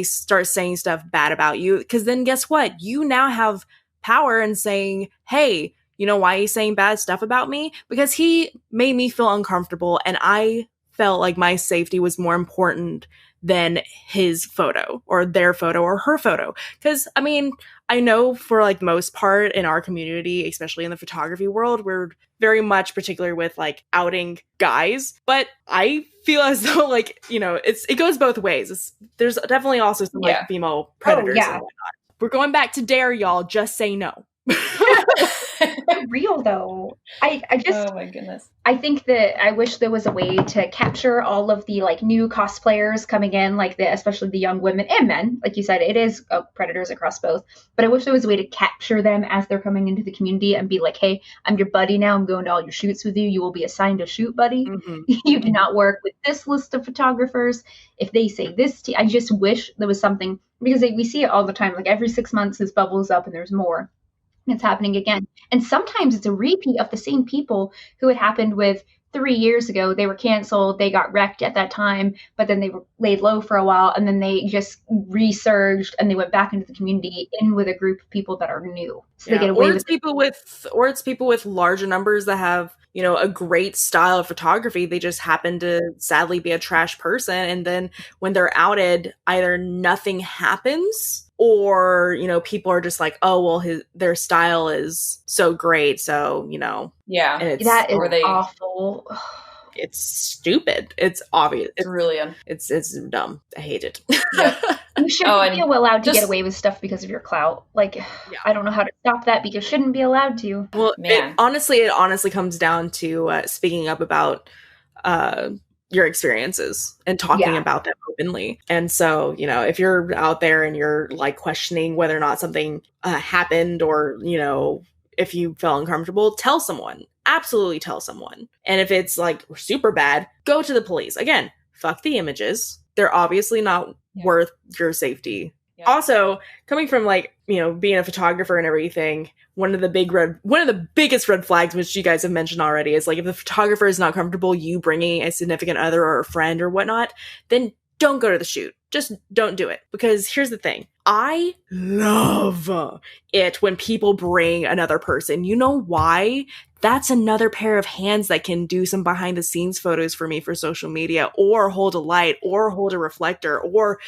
start saying stuff bad about you, because then guess what? You now have power in saying, hey, why are you saying bad stuff about me? Because he made me feel uncomfortable and I felt like my safety was more important than his photo or their photo or her photo. Because I know for the most part in our community, especially in the photography world, we're very much particular with outing guys, but I feel as though it goes both ways. There's definitely also some female predators and whatnot. We're going back to Dare, y'all. Just say no. Real though. I just, oh my goodness. I think that I wish there was a way to capture all of the new cosplayers coming in, especially the young women and men. Like you said, it is predators across both. But I wish there was a way to capture them as they're coming into the community and be like, hey, I'm your buddy now. I'm going to all your shoots with you. You will be assigned a shoot buddy. Mm-hmm. You do not work with this list of photographers. If they say this to you, I just wish there was something, because we see it all the time. Every 6 months, this bubbles up and there's more. It's happening again. And sometimes it's a repeat of the same people who it happened with 3 years ago. They were canceled. They got wrecked at that time, but then they were laid low for a while. And then they just resurged and they went back into the community in with a group of people that are new. So they get away with it. Or it's people with larger numbers that have, a great style of photography. They just happen to sadly be a trash person. And then when they're outed, either nothing happens or, people are just like, oh, well, their style is so great. So, yeah, and that is awful. It's stupid. It's obvious. It's really, it's dumb. I hate it. Yep. You shouldn't be allowed to get away with stuff because of your clout. I don't know how to stop that, because you shouldn't be allowed to. Well, it honestly comes down to speaking up about your experiences and talking about them openly. And so, if you're out there and you're questioning whether or not something happened or, if you feel uncomfortable, tell someone. Absolutely tell someone. And if it's super bad, go to the police. Again, fuck the images. They're obviously not worth your safety. Yeah. Also, coming from being a photographer and everything, one of the biggest red flags, which you guys have mentioned already, is if the photographer is not comfortable you bringing a significant other or a friend or whatnot, then don't go to the shoot. Just don't do it. Because here's the thing. I love it when people bring another person. You know why? That's another pair of hands that can do some behind the scenes photos for me for social media, or hold a light, or hold a reflector, or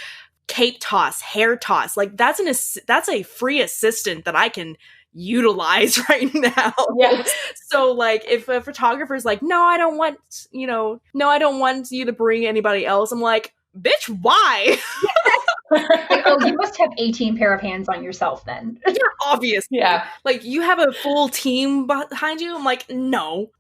cape toss, hair toss. That's a free assistant that I can utilize right now. Yes. So like if a photographer's like, no, I don't want you to bring anybody else, I'm like, bitch, why? Like, oh, you must have 18 pair of hands on yourself then. Yeah, obviously. Yeah. Like, you have a full team behind you? I'm like, no.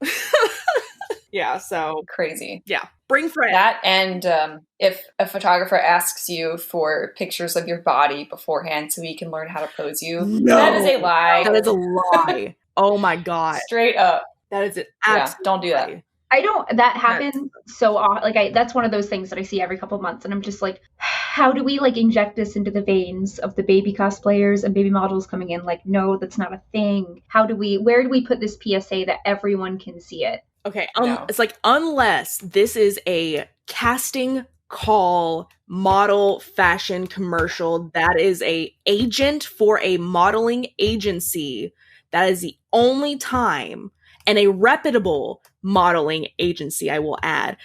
Yeah, so. Crazy. Yeah. Bring friends. That, and if a photographer asks you for pictures of your body beforehand so he can learn how to pose you, that is a lie. That is a lie. Oh my God. Straight up. That is it. Yeah, don't do that. That happens so like that's one of those things that I see every couple of months, and I'm just like, how do we like inject this into the veins of the baby cosplayers and baby models coming in? Like, no, that's not a thing. Where do we put this PSA that everyone can see it? Okay, No. It's like, unless this is a casting call model fashion commercial that is a agent for a modeling agency, that is the only time, and a reputable modeling agency, I will add,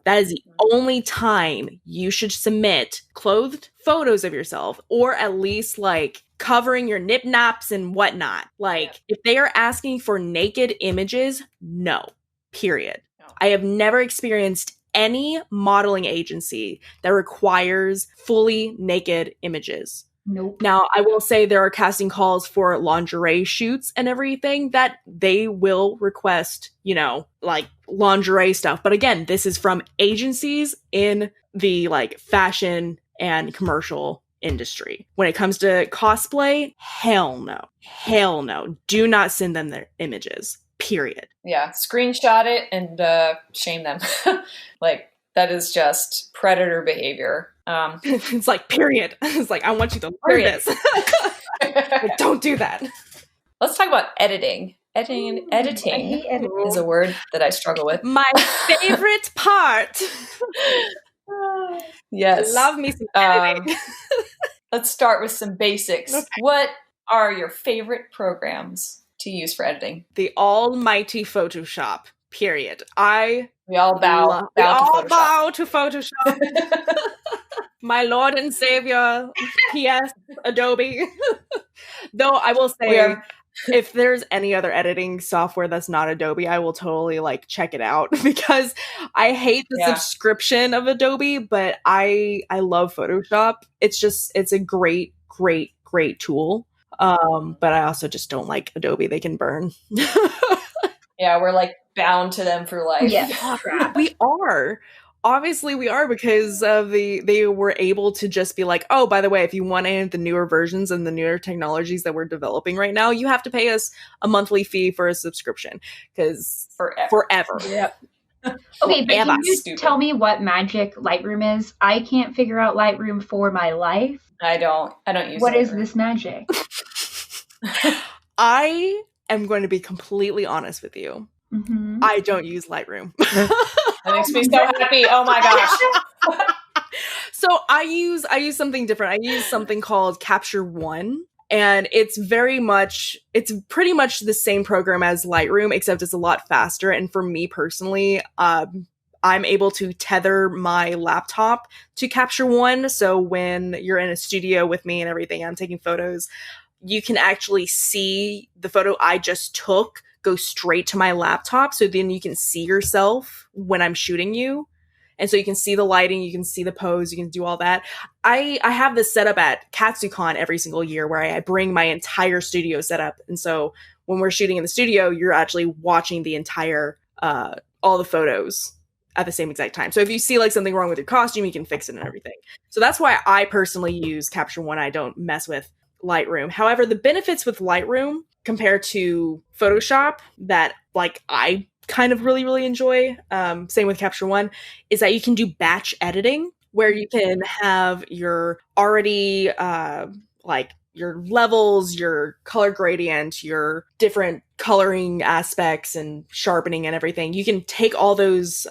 that is the only time you should submit clothed photos of yourself, or at least like covering your nip naps and whatnot. Like, if they are asking for naked images, no. Period. No. I have never experienced any modeling agency that requires fully naked images. Nope. Now, I will say there are casting calls for lingerie shoots and everything that they will request, like lingerie stuff. But again, this is from agencies in the like fashion and commercial industry. When it comes to cosplay, hell no. Hell no. Do not send them their images. Period. Yeah, screenshot it and shame them. Like, that is just predator behavior. It's like, period. It's like, I want you to learn this. Like, don't do that. Let's talk about editing. Editing is a word that I struggle with. My favorite part. Yes. Love me some editing. Let's start with some basics. Okay. What are your favorite programs to use for editing? The almighty Photoshop. Period. We all bow to Photoshop. My Lord and Savior. P.S. Adobe. Though I will say, if there's any other editing software that's not Adobe, I will totally like check it out, because I hate the subscription of Adobe, but I love Photoshop. It's a great tool. But I also just don't like Adobe. They can burn. Yeah, we're like bound to them for life. Yeah, we are. Obviously we are, because of they were able to just be like, oh, by the way, if you want any of the newer versions and the newer technologies that we're developing right now, you have to pay us a monthly fee for a subscription, because forever. Yep. Okay, but can you tell me what magic Lightroom is? I can't figure out Lightroom for my life. I don't use What Lightroom. is this magic? I am going to be completely honest with you. Mm-hmm. I don't use Lightroom. That makes me so happy. Oh my gosh. So I use something different. I use something called Capture One. And it's pretty much the same program as Lightroom, except it's a lot faster. And for me personally, I'm able to tether my laptop to Capture One. So when you're in a studio with me and everything, I'm taking photos, you can actually see the photo I just took go straight to my laptop. So then you can see yourself when I'm shooting you. And so you can see the lighting, you can see the pose, you can do all that. I have this set up at KatsuCon every single year where I bring my entire studio setup. And so when we're shooting in the studio, you're actually watching the entire, all the photos at the same exact time. So if you see like something wrong with your costume, you can fix it and everything. So that's why I personally use Capture One. I don't mess with Lightroom. However, the benefits with Lightroom compared to Photoshop that like I kind of really enjoy, same with Capture One, is that you can do batch editing, where you can have your already like your levels, your color gradient, your different coloring aspects and sharpening and everything. You can take all those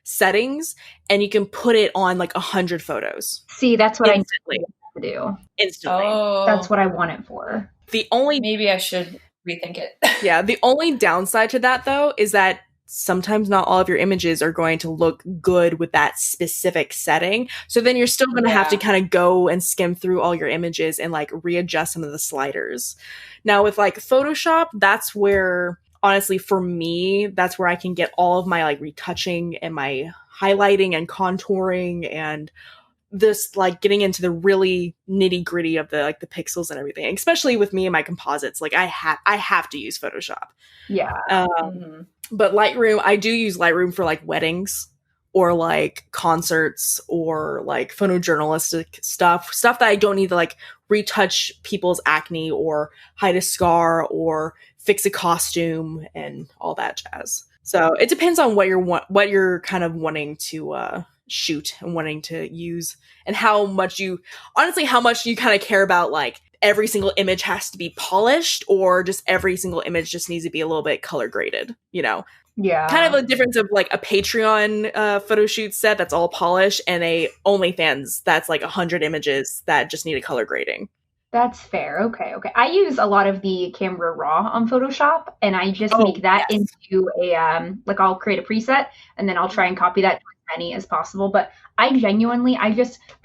settings and you can put it on like 100 photos. See, that's what instantly. I need to do. Instantly. Oh. That's what I want it for. The only maybe I should rethink it. Yeah, the only downside to that though is that sometimes not all of your images are going to look good with that specific setting. So then you're still going to have to kind of go and skim through all your images and like readjust some of the sliders. Now with like Photoshop, that's where, honestly, for me, that's where I can get all of my like retouching and my highlighting and contouring and this like getting into the really nitty gritty of the like the pixels and everything, especially with me and my composites. Like I have to use Photoshop. Yeah. But Lightroom, I do use Lightroom for like weddings or like concerts or like photojournalistic stuff that I don't need to like retouch people's acne or hide a scar or fix a costume and all that jazz. So it depends on what you're kind of wanting to shoot and wanting to use, and how much you kind of care about like every single image has to be polished or just every single image just needs to be a little bit color graded, you know? Yeah. Kind of a difference of like a Patreon photo shoot set that's all polished and a OnlyFans that's like 100 images that just need a color grading. That's fair. Okay. I use a lot of the Camera Raw on Photoshop, and I just make that into a like I'll create a preset and then I'll try and copy that to as many as possible. But I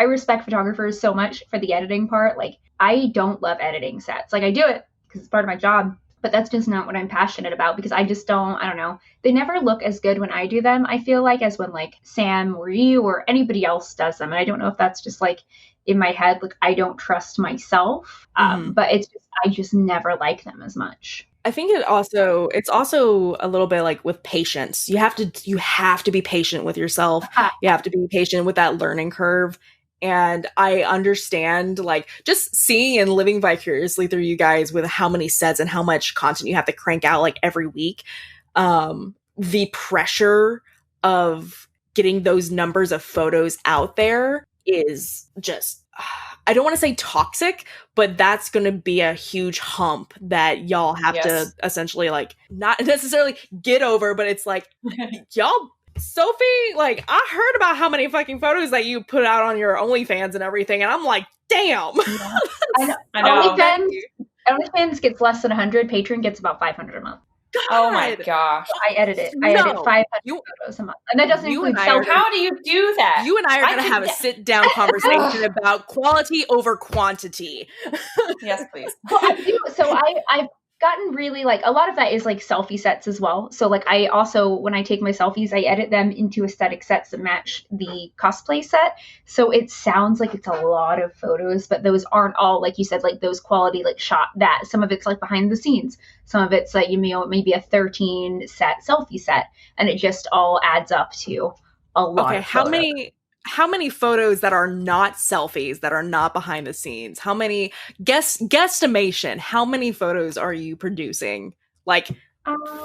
respect photographers so much for the editing part. Like I don't love editing sets. Like I do it because it's part of my job, but that's just not what I'm passionate about because I don't know. They never look as good when I do them, I feel like, as when like Sam or you or anybody else does them. And I don't know if that's just like in my head, like I don't trust myself. But I just never like them as much. I think it's also a little bit like with patience. You have to be patient with yourself. You have to be patient with that learning curve. And I understand like just seeing and living vicariously through you guys with how many sets and how much content you have to crank out like every week. The pressure of getting those numbers of photos out there is just, I don't want to say toxic, but that's going to be a huge hump that y'all have to essentially like not necessarily get over, but it's like y'all, Sophie, like I heard about how many fucking photos that you put out on your OnlyFans and everything, and I'm like, damn. Yeah. I know. OnlyFans gets less than 100. Patreon gets about 500 a month. God. Oh my gosh. I edit it. I edit 500 photos a month. And that doesn't include selfies. How do you do that? You and I are going to have a sit-down conversation about quality over quantity. Yes, please. Well, I do. So I've gotten really like a lot of that is like selfie sets as well. So like I also, when I take my selfies, I edit them into aesthetic sets that match the cosplay set. So it sounds like it's a lot of photos, but those aren't all, like you said, like those quality like shot that. Some of it's like behind the scenes. Some of it's like, maybe a 13 set selfie set, and it just all adds up to a lot of photos. How many photos that are not selfies, that are not behind the scenes? How many guesstimation? How many photos are you producing? Like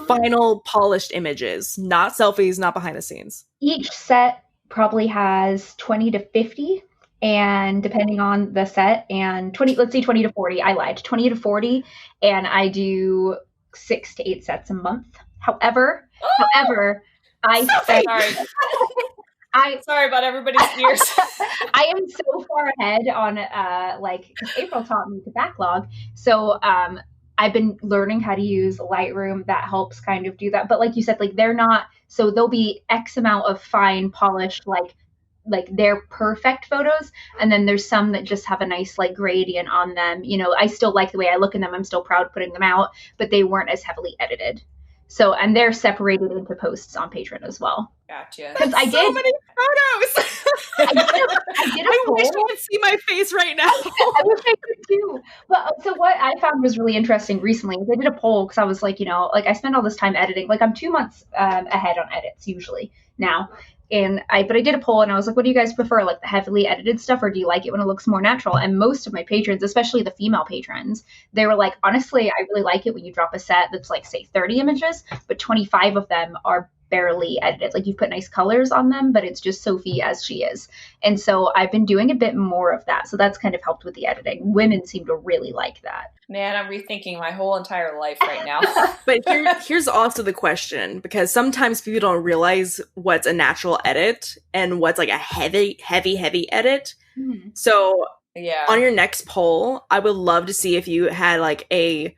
final polished images, not selfies, not behind the scenes. Each set probably has 20 to 50, and depending on the set, and 20. Let's say 20 to 40. I lied. 20 to 40, and I do 6 to 8 sets a month. However, Sorry about everybody's ears. I am so far ahead on April taught me to backlog. So I've been learning how to use Lightroom. That helps kind of do that. But like you said, like they're not, so there'll be X amount of fine polished, like they're perfect photos. And then there's some that just have a nice like gradient on them. I still like the way I look in them. I'm still proud putting them out, but they weren't as heavily edited. So, and they're separated into posts on Patreon as well. Gotcha. Because I did so many photos. I wish you could see my face right now. I wish I could too. But so what I found was really interesting recently is I did a poll because I was like, I spend all this time editing. Like I'm 2 months ahead on edits usually now. But I did a poll and I was like, what do you guys prefer? Like the heavily edited stuff, or do you like it when it looks more natural? And most of my patrons, especially the female patrons, they were like, honestly, I really like it when you drop a set that's like, say 30 images, but 25 of them are barely edited. Like you've put nice colors on them, but it's just Sophie as she is. And so I've been doing a bit more of that. So that's kind of helped with the editing. Women seem to really like that. Man, I'm rethinking my whole entire life right now. But here's also the question, because sometimes people don't realize what's a natural edit and what's like a heavy edit. Mm-hmm. So on your next poll, I would love to see if you had like a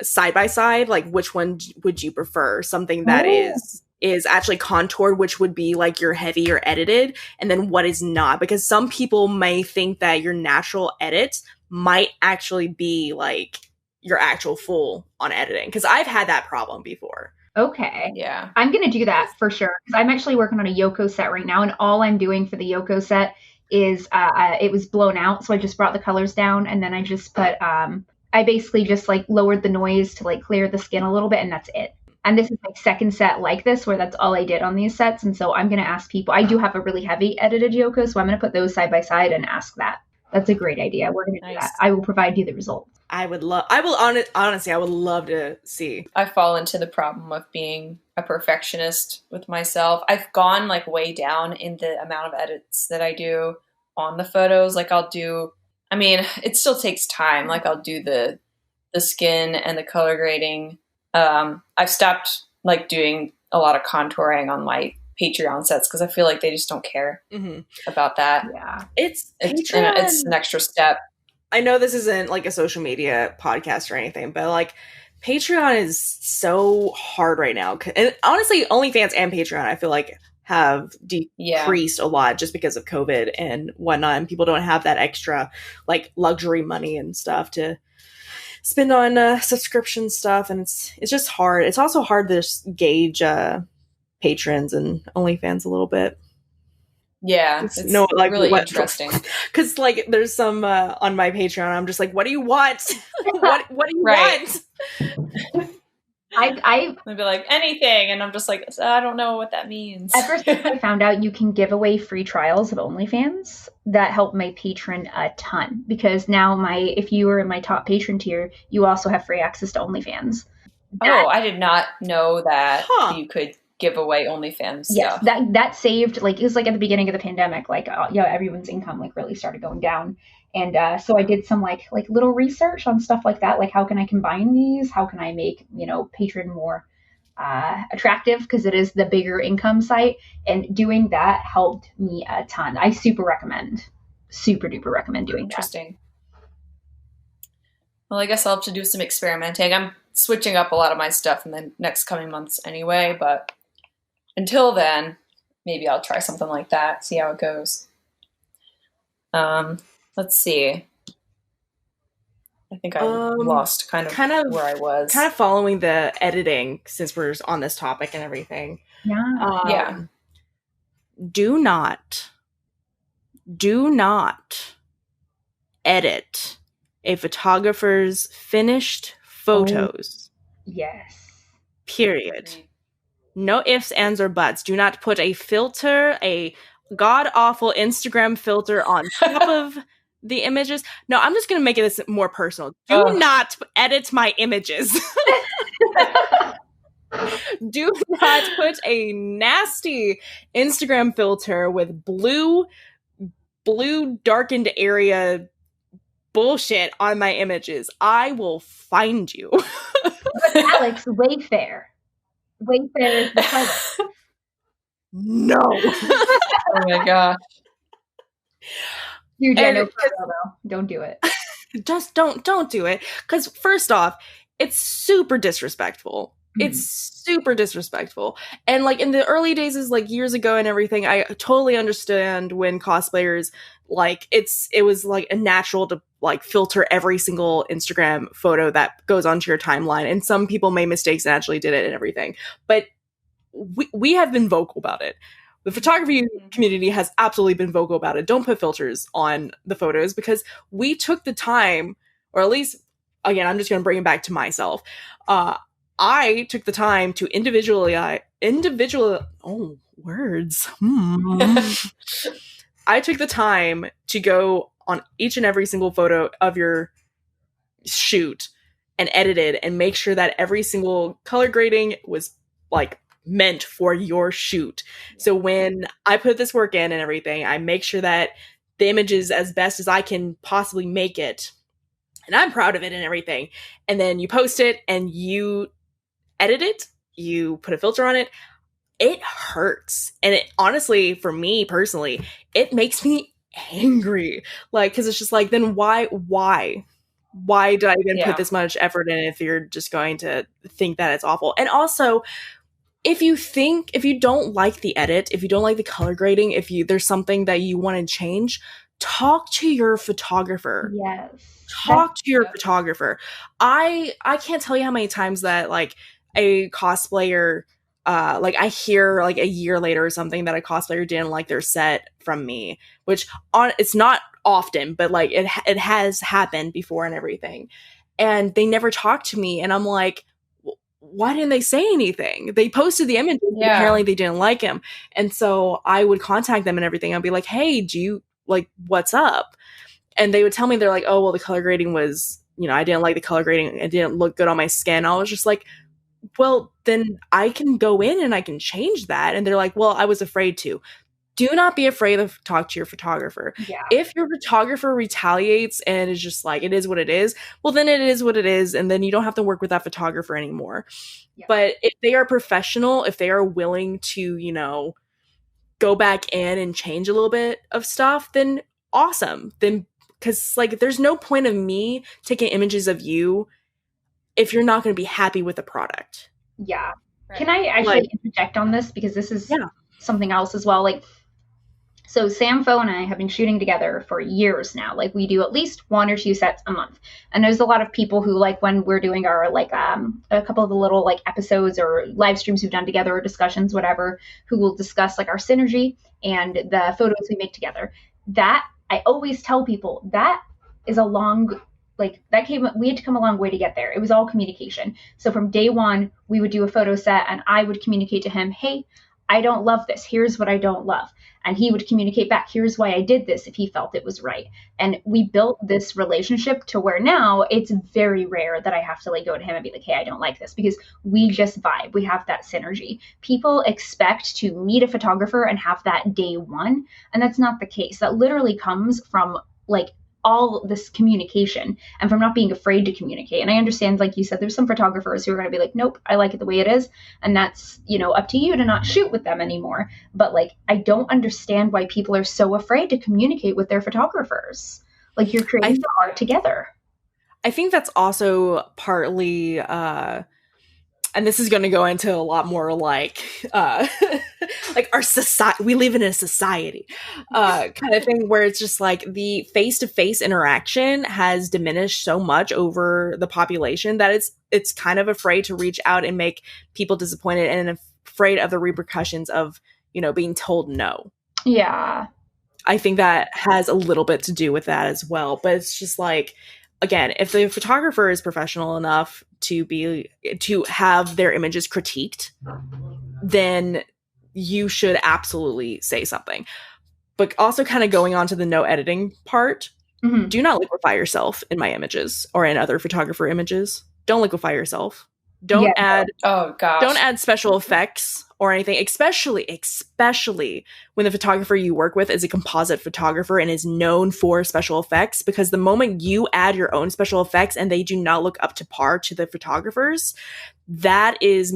side by side, like which one would you prefer? Something that is is actually contoured, which would be like your heavy or edited, and then what is not. Because some people may think that your natural edits might actually be like your actual full on editing. Because I've had that problem before. Okay. Yeah. I'm going to do that for sure. Because I'm actually working on a Yoko set right now. And all I'm doing for the Yoko set is it was blown out. So I just brought the colors down. And then I just put, I basically just like lowered the noise to like clear the skin a little bit. And that's it. And this is my second set like this, where that's all I did on these sets. And so I'm going to ask people. I do have a really heavy edited Yoko, so I'm going to put those side by side and ask that. That's a great idea. We're going to do that. I will provide you the results. Honestly, I would love to see. I fall into the problem of being a perfectionist with myself. I've gone like way down in the amount of edits that I do on the photos. Like it still takes time. Like I'll do the skin and the color grading. I've stopped like doing a lot of contouring on my Patreon sets because I feel like they just don't care about that. Yeah, it's an extra step. I know this isn't like a social media podcast or anything, but like Patreon is so hard right now. And honestly, OnlyFans and Patreon, I feel like have decreased a lot just because of COVID and whatnot. And people don't have that extra like luxury money and stuff to spend on subscription stuff, and it's just hard. It's also hard to gauge patrons and OnlyFans a little bit. Yeah, it's really interesting. Because like there's some on my Patreon, I'm just like, what do you want? what do you want? I'd be like, anything, and I'm just like, I don't know what that means. At first, I found out you can give away free trials of OnlyFans. That helped my patron a ton, because now if you were in my top patron tier, you also have free access to OnlyFans. I did not know that you could give away OnlyFans stuff. Yes, that saved, like, it was like at the beginning of the pandemic, like, everyone's income like really started going down. And so I did some like little research on stuff like that. Like, how can I combine these? How can I make, patron more attractive? Because it is the bigger income site. And doing that helped me a ton. I super duper recommend doing Interesting. Well, I guess I'll have to do some experimenting. I'm switching up a lot of my stuff in the next coming months anyway. But until then, maybe I'll try something like that, see how it goes. Let's see. I think I lost kind of where I was. Kind of following the editing, since we're on this topic and everything. Yeah. Do not edit a photographer's finished photos. Yes. Period. No ifs, ands, or buts. Do not put a filter, a god-awful Instagram filter on top of the images. No, I'm just going to make this more personal. Do not edit my images. Do not put a nasty Instagram filter with blue darkened area bullshit on my images. I will find you. Alex, Wayfair. Wayfair is the color. No. Oh my gosh. You though. Don't do it. Just don't do it. Because first off, it's super disrespectful. It's super disrespectful. And like in the early days, is like years ago and everything, I totally understand when cosplayers, like it was like a natural to like filter every single Instagram photo that goes onto your timeline. And some people made mistakes and actually did it and everything. But we have been vocal about it. The photography community has absolutely been vocal about it. Don't put filters on the photos, because we took the time, or at least, again, I'm just going to bring it back to myself. I took the time to I took the time to go on each and every single photo of your shoot and edit it and make sure that every single color grading was like meant for your shoot. So when I put this work in and everything, I make sure that the image is as best as I can possibly make it. And I'm proud of it and everything. And then you post it and you edit it, you put a filter on it. It hurts. And it honestly, for me personally, it makes me angry. Like, because it's just like, then why did I even put this much effort in if you're just going to think that it's awful? And also, if you don't like the edit, if you don't like the color grading, if there's something that you want to change, talk to your photographer. Yes. Talk to your photographer. I can't tell you how many times that like a cosplayer, like I hear like a year later or something that a cosplayer didn't like their set from me, which it's not often, but like it has happened before and everything, and they never talked to me, and I'm like, why didn't they say anything? They posted the images, but apparently they didn't like him, and so I would contact them and everything. I'd be like, hey, do you like, what's up? And they would tell me, they're like, oh, well, the color grading was, I didn't like the color grading. It didn't look good on my skin. I was just like, well, then I can go in and I can change that. And they're like, well, I was afraid to. Do not be afraid to talk to your photographer. Yeah. If your photographer retaliates and is just like, it is what it is, well, then it is what it is. And then you don't have to work with that photographer anymore. Yeah. But if they are professional, if they are willing to, go back in and change a little bit of stuff, then awesome. Then, because like there's no point of me taking images of you if you're not going to be happy with the product. Yeah. Right. Can I actually interject on this, because this is something else as well? Like, so Samfo and I have been shooting together for years now. Like, we do at least 1 or 2 sets a month. And there's a lot of people who, like, when we're doing our, like, a couple of the little, like, episodes or live streams we've done together or discussions, whatever, who will discuss, like, our synergy and the photos we make together. That, I always tell people, that is a long, like, we had to come a long way to get there. It was all communication. So from day one, we would do a photo set and I would communicate to him, hey, I don't love this. Here's what I don't love. And he would communicate back, here's why I did this, if he felt it was right. And we built this relationship to where now it's very rare that I have to like go to him and be like, hey, I don't like this, because we just vibe. We have that synergy. People expect to meet a photographer and have that day one. And that's not the case. That literally comes from like all this communication and from not being afraid to communicate. And I understand, like you said, there's some photographers who are going to be like, nope, I like it the way it is. And that's, up to you to not shoot with them anymore. But like, I don't understand why people are so afraid to communicate with their photographers. Like, you're creating the art together. I think that's also partly, and this is going to go into a lot more like like our society, we live in a society kind of thing, where it's just like the face-to-face interaction has diminished so much over the population that it's kind of afraid to reach out and make people disappointed, and afraid of the repercussions of being told no. Yeah, I think that has a little bit to do with that as well. But it's just like, again, if the photographer is professional enough to have their images critiqued, then you should absolutely say something. But also kind of going on to the no editing part, do not liquefy yourself in my images or in other photographer images. Don't liquefy yourself. Don't add special effects or anything, especially when the photographer you work with is a composite photographer and is known for special effects, because the moment you add your own special effects and they do not look up to par to the photographers, that is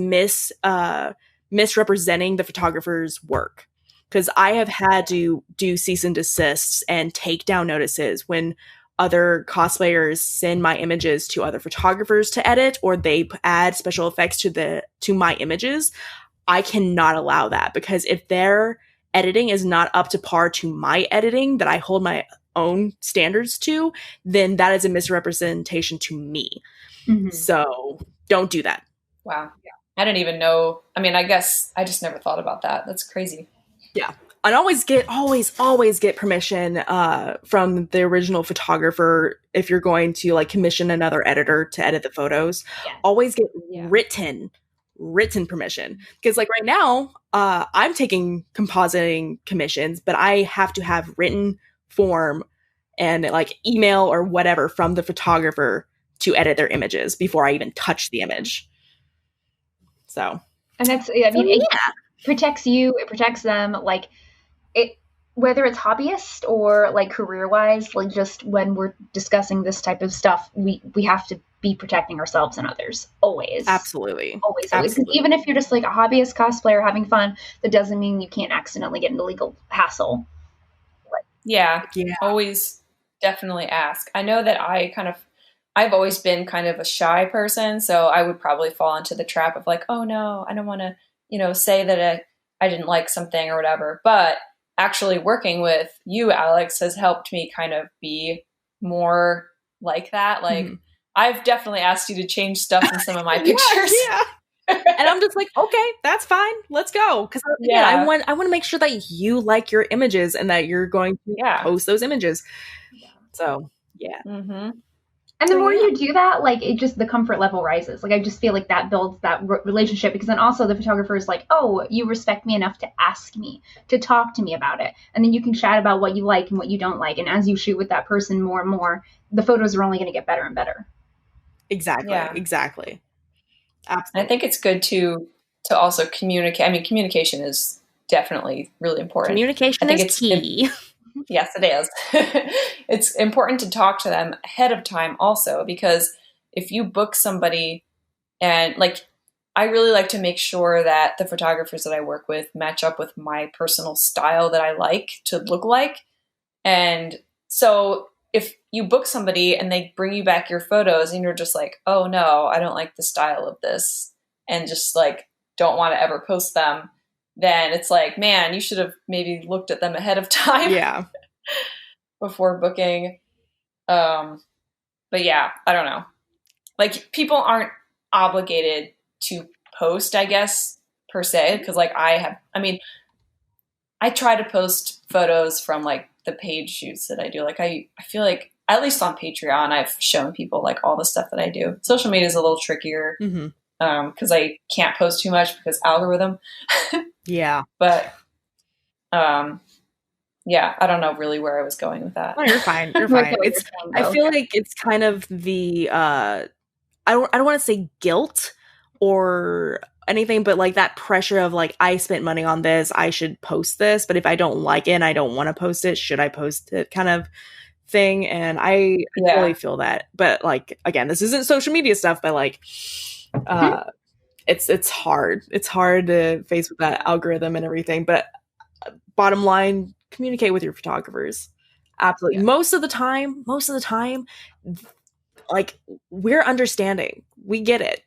misrepresenting the photographer's work. Because I have had to do cease and desists and take down notices when other cosplayers send my images to other photographers to edit, or they add special effects to my images. I cannot allow that, because if their editing is not up to par to my editing that I hold my own standards to, then that is a misrepresentation to me. Mm-hmm. So don't do that. Wow. Yeah. I didn't even know. I mean, I guess I just never thought about that. That's crazy. Yeah. And always get permission from the original photographer if you're going to like commission another editor to edit the photos. Yeah. Always get written permission, because like right now I'm taking compositing commissions, but I have to have written form and like email or whatever from the photographer to edit their images before I even touch the image. So, and that's, it protects you, it protects them, like it, whether it's hobbyist or like career wise, like just when we're discussing this type of stuff, we have to be protecting ourselves and others always. Absolutely. Always. Because even if you're just like a hobbyist cosplayer having fun, that doesn't mean you can't accidentally get into legal hassle. Yeah. Always definitely ask. I know that I've always been kind of a shy person, so I would probably fall into the trap of like, oh no, I don't want to, say that I didn't like something or whatever. But actually working with you, Alex, has helped me kind of be more like that. Like, I've definitely asked you to change stuff in some of my pictures. Yeah. And I'm just like, okay, that's fine. Let's go. Because I want to make sure that you like your images and that you're going to post those images. So yeah. Mm-hmm. And the more you do that, like, it just, the comfort level rises. Like, I just feel like that builds that relationship, because then also the photographer is like, oh, you respect me enough to ask me, to talk to me about it. And then you can chat about what you like and what you don't like. And as you shoot with that person more and more, the photos are only going to get better and better. Exactly. Yeah. Exactly. Absolutely. I think it's good to also communicate. I mean, communication is definitely really important. Communication is key. Yes, it is. It's important to talk to them ahead of time also, because if you book somebody, and like, I really like to make sure that the photographers that I work with match up with my personal style that I like to look like. And so if you book somebody and they bring you back your photos and you're just like, oh no, I don't like the style of this, and just like don't want to ever post them, then it's like, man, you should have maybe looked at them ahead of time. Yeah. Before booking. But yeah, I don't know. Like, people aren't obligated to post, I guess, per se, because like I try to post photos from like the page shoots that I do. Like, I feel like, at least on Patreon, I've shown people like all the stuff that I do. Social media is a little trickier because I can't post too much because algorithm. Yeah. But yeah, I don't know really where I was going with that. Oh, you're fine. You're fine. I feel like it's kind of the I don't want to say guilt or anything, but like that pressure of like, I spent money on this, I should post this, but if I don't like it and I don't want to post it, should I post it kind of thing? And I totally feel that. But like, again, this isn't social media stuff, but like it's hard. It's hard to face with that algorithm and everything. But bottom line, communicate with your photographers. Absolutely. Yeah. Most of the time, like, we're understanding. We get it.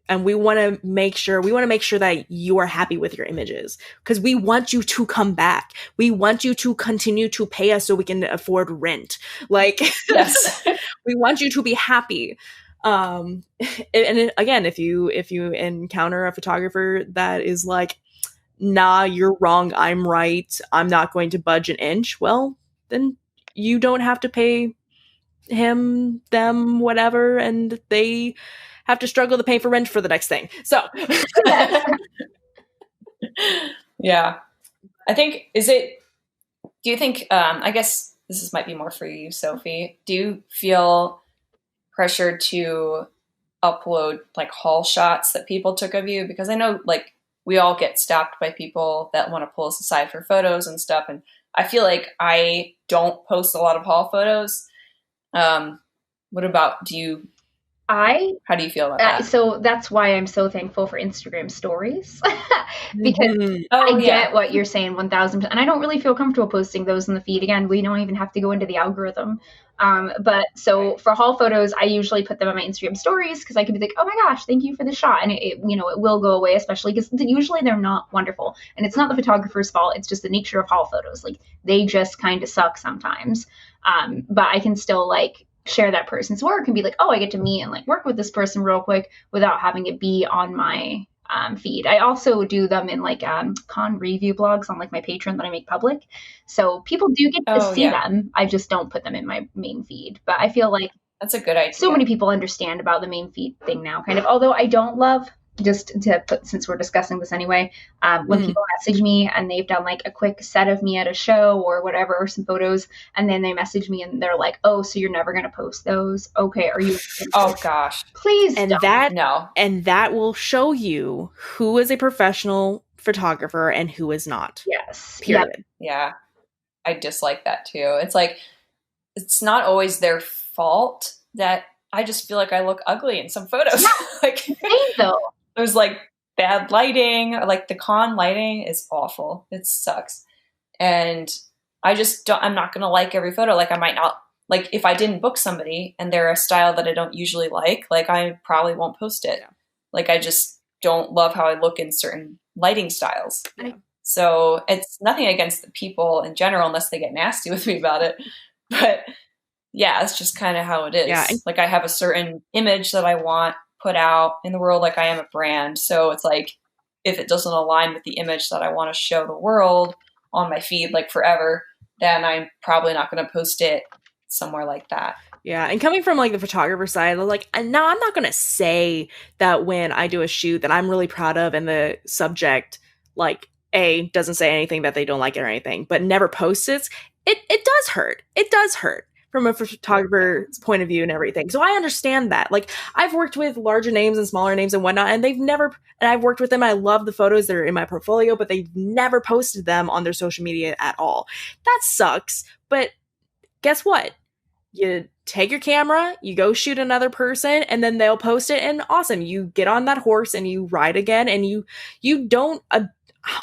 And we want to make sure that you are happy with your images, because we want you to come back. We want you to continue to pay us so we can afford rent. Like, yes. We want you to be happy. And again, if you encounter a photographer that is like, nah, you're wrong, I'm right, I'm not going to budge an inch, well, then you don't have to pay him, them, whatever, and they have to struggle to pay for rent for the next thing. So yeah. I think, do you think, I guess this might be more for you, Sophie, do you feel pressured to upload like haul shots that people took of you? Because I know like we all get stopped by people that want to pull us aside for photos and stuff. And I feel like I don't post a lot of haul photos. What about, how do you feel about that? So that's why I'm so thankful for Instagram stories, because I get what you're saying 1000%. And I don't really feel comfortable posting those in the feed. Again, we don't even have to go into the algorithm. But so for haul photos, I usually put them on my Instagram stories, because I could be like, oh my gosh, thank you for the shot. And it will go away, especially because usually they're not wonderful. And it's not the photographer's fault. It's just the nature of haul photos. Like, they just kind of suck sometimes. But I can still like share that person's work and be like, oh, I get to meet and like work with this person real quick without having it be on my feed. I also do them in like con review blogs on like my Patreon that I make public. So people do get to see them. I just don't put them in my main feed. But I feel like that's a good idea. So many people understand about the main feed thing now, kind of. Although I don't love, just to put, since we're discussing this anyway, when people message me and they've done like a quick set of me at a show or whatever, or some photos, and then they message me and they're like, oh, so you're never going to post those? Okay. Are you? Oh gosh. Please and don't. And that will show you who is a professional photographer and who is not. Yes. Period. Yep. Yeah. I dislike that too. It's like, it's not always their fault that I just feel like I look ugly in some photos. Yeah. Like, same though. There's like bad lighting, or like the con lighting is awful. It sucks. And I'm not going to like every photo. Like, I might not, like, if I didn't book somebody and they're a style that I don't usually like I probably won't post it. Yeah. Like, I just don't love how I look in certain lighting styles. Yeah. So it's nothing against the people in general, unless they get nasty with me about it. But yeah, it's just kind of how it is. Yeah. Like I have a certain image that I want put out in the world. Like I am a brand. So it's like, if it doesn't align with the image that I want to show the world on my feed, like forever, then I'm probably not going to post it somewhere like that. Yeah, and coming from like the photographer side, like, no, I'm not gonna say that when I do a shoot that I'm really proud of and the subject, like, doesn't say anything that they don't like it or anything, but never posts it. It does hurt. It does hurt from a photographer's point of view and everything. So I understand that. Like, I've worked with larger names and smaller names and whatnot, and I've worked with them. I love the photos that are in my portfolio, but they've never posted them on their social media at all. That sucks. But guess what? You take your camera, you go shoot another person, and then they'll post it, and awesome. You get on that horse and you ride again, and you don't,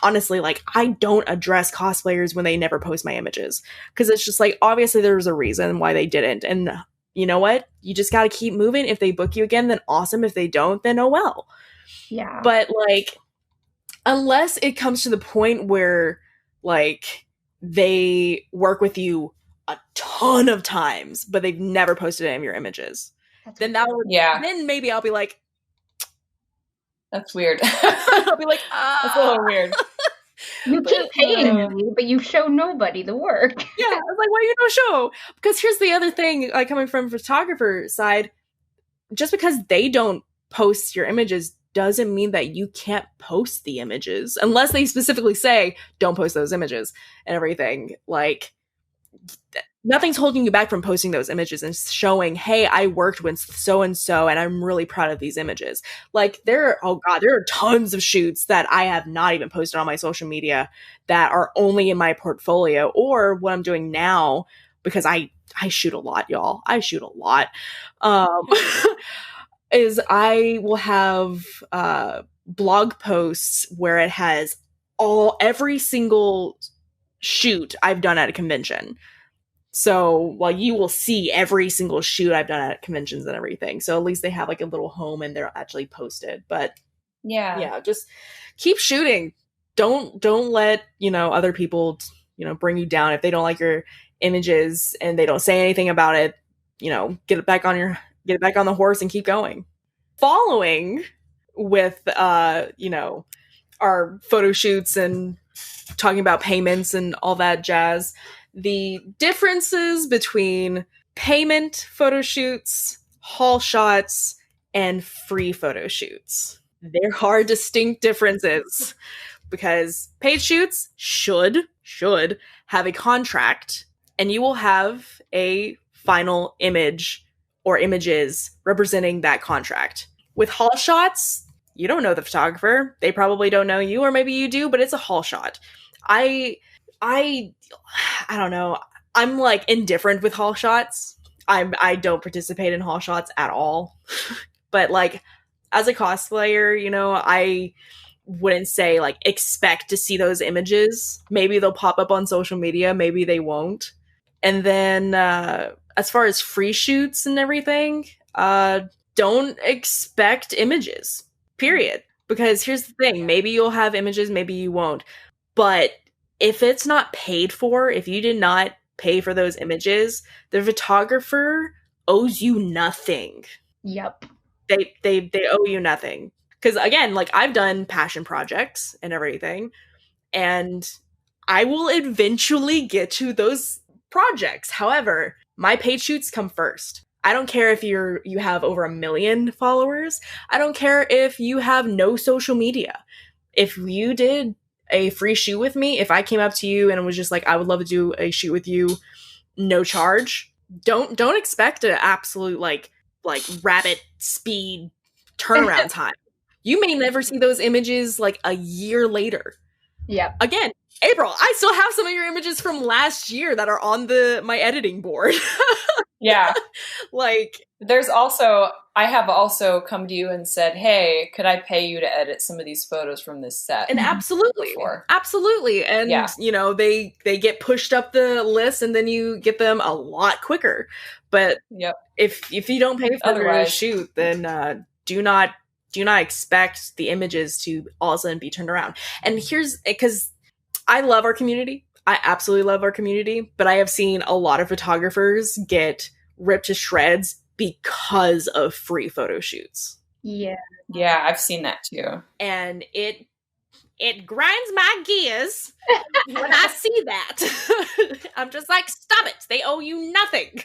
honestly, like, I don't address cosplayers when they never post my images. Because it's just like, obviously there's a reason why they didn't. And you know what? You just got to keep moving. If they book you again, then awesome. If they don't, then oh well. Yeah. But, like, unless it comes to the point where, like, they work with you a ton of times, but they've never posted any of your images, then then maybe I'll be like, that's weird. I'll be like, that's a little weird. You keep paying me, but you show nobody the work. Yeah, I was like, why you don't show? Because here's the other thing, like, coming from photographer side, just because they don't post your images doesn't mean that you can't post the images, unless they specifically say don't post those images and everything. Like, nothing's holding you back from posting those images and showing, hey, I worked with so-and-so and I'm really proud of these images. Like, there are tons of shoots that I have not even posted on my social media that are only in my portfolio, or what I'm doing now, because I shoot a lot, y'all. I shoot a lot. Is I will have blog posts where it has every single shoot I've done at a convention. So, well, you will see every single shoot I've done at conventions and everything. So at least they have like a little home and they're actually posted. But yeah, just keep shooting. Don't let, other people, bring you down. If they don't like your images and they don't say anything about it, get it back on the horse and keep going. Following with, our photo shoots and talking about payments and all that jazz, the differences between payment photo shoots, haul shots, and free photo shoots. There are distinct differences because paid shoots should have a contract, and you will have a final image or images representing that contract. With haul shots, you don't know the photographer. They probably don't know you, or maybe you do, but it's a haul shot. I don't know. I'm like indifferent with haul shots. I don't participate in haul shots at all. But like, as a cosplayer, I wouldn't say like expect to see those images. Maybe they'll pop up on social media, maybe they won't. And then as far as free shoots and everything, don't expect images. Period. Because here's the thing, maybe you'll have images, maybe you won't. But if it's not paid for, if you did not pay for those images, the photographer owes you nothing. Yep. They owe you nothing. Because again, like, I've done passion projects and everything, and I will eventually get to those projects. However, my paid shoots come first. I don't care if you have over 1 million followers. I don't care if you have no social media. If you did a free shoot with me, if I came up to you and was just like, I would love to do a shoot with you, no charge, don't expect an absolute like rabbit speed turnaround time. You may never see those images like a year later. Yeah. Again, April, I still have some of your images from last year that are on my editing board. Yeah. Like, I have also come to you and said, hey, could I pay you to edit some of these photos from this set? And absolutely. And, they get pushed up the list and then you get them a lot quicker. But if you don't pay for the shoot, then do not do not expect the images to all of a sudden be turned around. And here's because I love our community. I absolutely love our community, but I have seen a lot of photographers get ripped to shreds because of free photo shoots. Yeah. Yeah, I've seen that too. And it grinds my gears when I see that. I'm just like, stop it. They owe you nothing.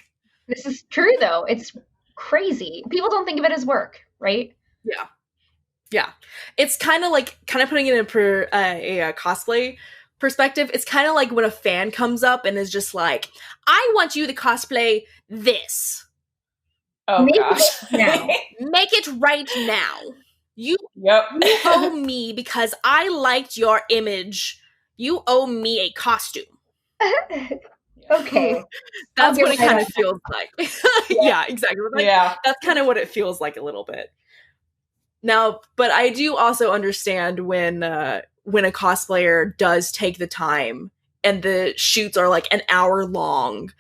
This is true, though. It's crazy. People don't think of it as work, right? Yeah. Yeah. It's kind of putting it in a cosplay perspective. It's kind of like when a fan comes up and is just like, I want you to cosplay this. Oh, Make gosh. it now. Make it right now. You Yep. owe me because I liked your image. You owe me a costume. Okay. That's I'll what it give kind that of feels like. Yeah, exactly. Like, Yeah. that's kind of what it feels like a little bit. Now, but I do also understand when a cosplayer does take the time and the shoots are like an hour long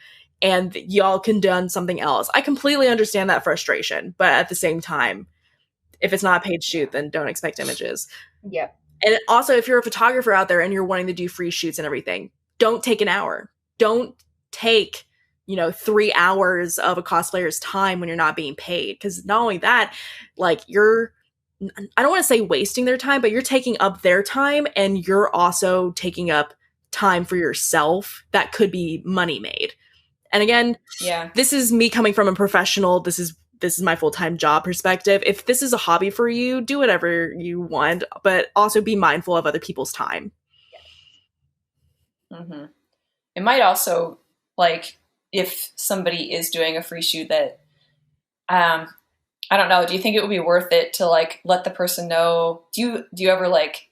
and y'all can done something else. I completely understand that frustration, but at the same time, if it's not a paid shoot, then don't expect images. Yep. And also, if you're a photographer out there and you're wanting to do free shoots and everything, don't take an hour. Don't take, 3 hours of a cosplayer's time when you're not being paid. Because not only that, like I don't want to say wasting their time, but you're taking up their time and you're also taking up time for yourself that could be money made. And again, Yeah. this is me coming from a professional. This is my full-time job perspective. If this is a hobby for you, do whatever you want, but also be mindful of other people's time. Mm-hmm. It might also, like, if somebody is doing a free shoot that, I don't know, do you think it would be worth it to, like, let the person know? Do you ever, like,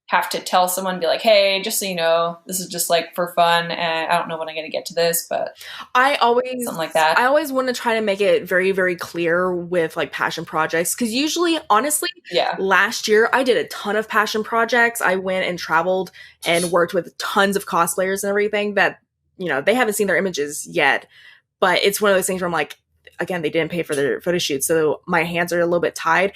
have to tell someone, be like, hey, just so you know, this is just like for fun, and I don't know when I'm going to get to this, but something like that. I always want to try to make it very, very clear with like passion projects, because usually, honestly, last year I did a ton of passion projects. I went and traveled and worked with tons of cosplayers and everything that, they haven't seen their images yet, but it's one of those things where I'm like, again, they didn't pay for their photo shoot, so my hands are a little bit tied.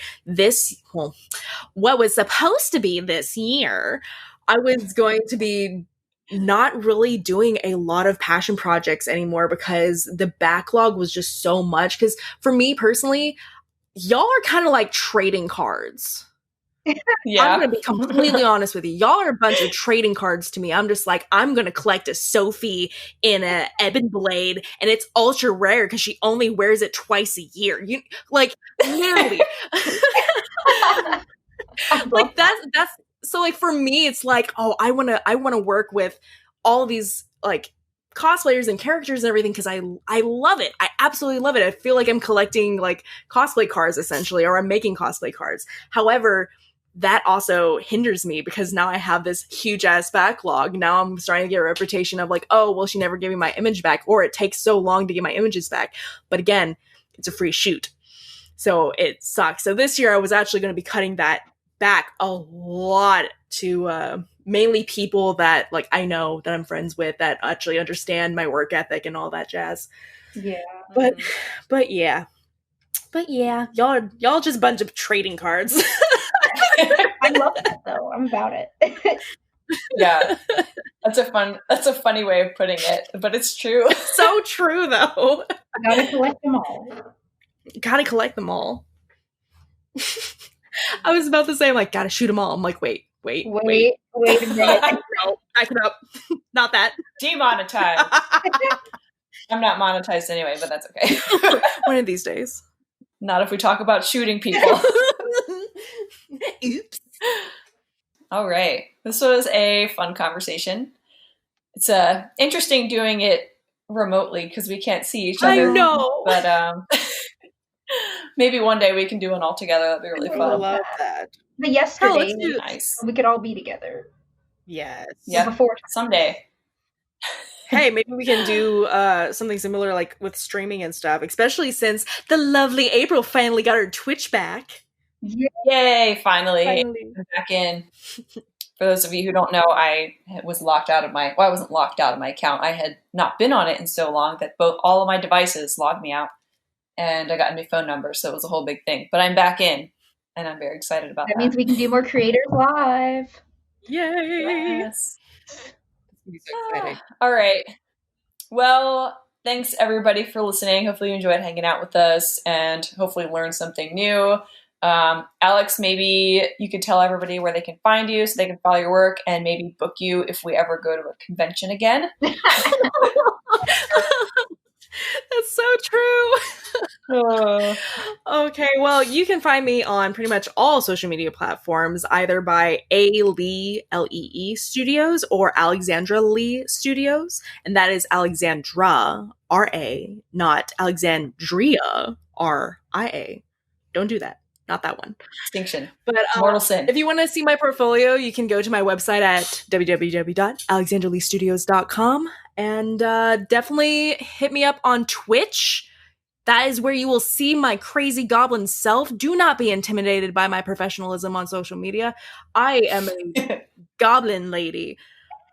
What was supposed to be this year, I was going to be not really doing a lot of passion projects anymore because the backlog was just so much. Because for me personally, y'all are kind of like trading cards. Yeah. I'm going to be completely honest with you. Y'all are a bunch of trading cards to me. I'm just like, I'm going to collect a Sophie in a ebon blade, and it's ultra rare because she only wears it twice a year. You like literally. Like that's so like for me, it's like, oh, I want to work with all these like cosplayers and characters and everything because I love it. I absolutely love it. I feel like I'm collecting like cosplay cards essentially, or I'm making cosplay cards. However, that also hinders me because now I have this huge ass backlog. Now I'm starting to get a reputation of like, oh, well, she never gave me my image back, or it takes so long to get my images back. But again, it's a free shoot, so it sucks. So this year I was actually going to be cutting that back a lot to mainly people that like I know, that I'm friends with, that actually understand my work ethic and all that jazz. Yeah. But yeah, y'all just a bunch of trading cards. I love that though. I'm about it. Yeah. That's a funny way of putting it, but it's true. So true though. Gotta collect them all. Gotta collect them all. I was about to say, like, gotta shoot them all. I'm like, wait a minute. No, back it up. Not that. Demonetized. I'm not monetized anyway, but that's okay. One of these days. Not if we talk about shooting people. Oops. All right. This was a fun conversation. It's interesting doing it remotely because we can't see each other. I know. But maybe one day we can do one all together. That'd be really fun. I love that. The yesterday, Nice. we could all be together. Yes. Yeah. Before Someday. Hey, maybe we can do something similar like with streaming and stuff, especially since the lovely April finally got her Twitch back. Yay, finally. I'm back in. For those of you who don't know, I was locked out of I wasn't locked out of my account. I had not been on it in so long that all of my devices logged me out, and I got a new phone number, so it was a whole big thing. But I'm back in, and I'm very excited about That means we can do more creators live. Yay! Yes. It's so exciting. All right. Well, thanks everybody for listening. Hopefully you enjoyed hanging out with us and hopefully learned something new. Alex, maybe you could tell everybody where they can find you so they can follow your work and maybe book you if we ever go to a convention again. That's so true. Okay, well, you can find me on pretty much all social media platforms, either by A. Lee, Lee Studios, or Alexandra Lee Studios. And that is Alexandra, R-A, not Alexandria, R-I-A. Don't do that. Not that one. Distinction. But Mortal sin. If you want to see my portfolio, you can go to my website at www.alexandraleestudios.com and definitely hit me up on Twitch. That is where you will see my crazy goblin self. Do not be intimidated by my professionalism on social media. I am a goblin lady.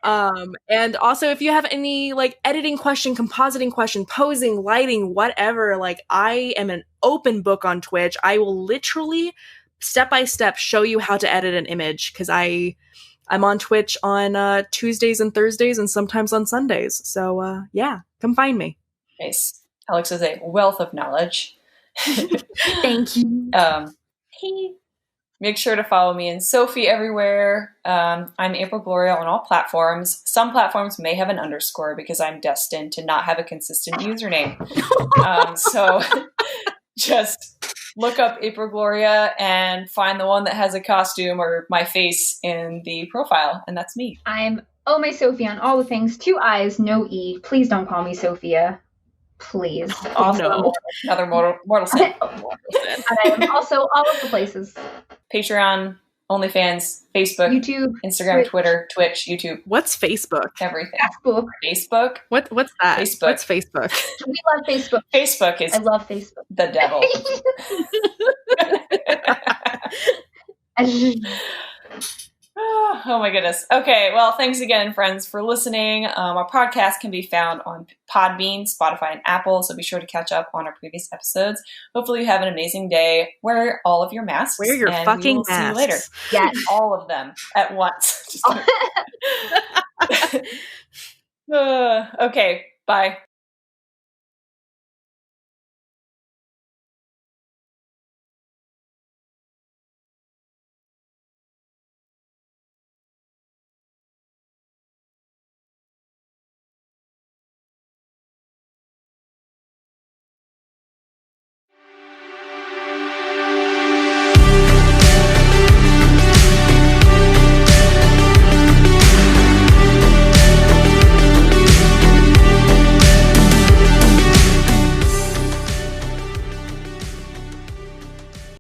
And also, if you have any like editing question, compositing question, posing, lighting, whatever, like I am an open book on Twitch. I will literally step by step show you how to edit an image because I'm on Twitch on Tuesdays and Thursdays and sometimes on Sundays. So yeah, come find me. Nice. Alex is a wealth of knowledge. Thank you. Make sure to follow me and Sophie everywhere. I'm April Gloria on all platforms. Some platforms may have an underscore because I'm destined to not have a consistent username. So just look up April Gloria and find the one that has a costume or my face in the profile, and that's me. I'm my Sophie on all the things. 2 I's, no E. Please don't call me Sophia. Please. Also, no. Another mortal sin. And I am also all of the places. Patreon, OnlyFans, Facebook, YouTube, Instagram, Twitter, Twitch, YouTube. What's Facebook? Everything. Facebook. What's that? Facebook. What's Facebook? We love Facebook. Facebook is I love Facebook. the devil. Oh my goodness. Okay, well, thanks again, friends, for listening. Our podcast can be found on Podbean, Spotify, and Apple, so be sure to catch up on our previous episodes. Hopefully you have an amazing day. Wear all of your masks. Wear your and fucking we will masks. See you later. Yes. All of them at once. Okay, bye.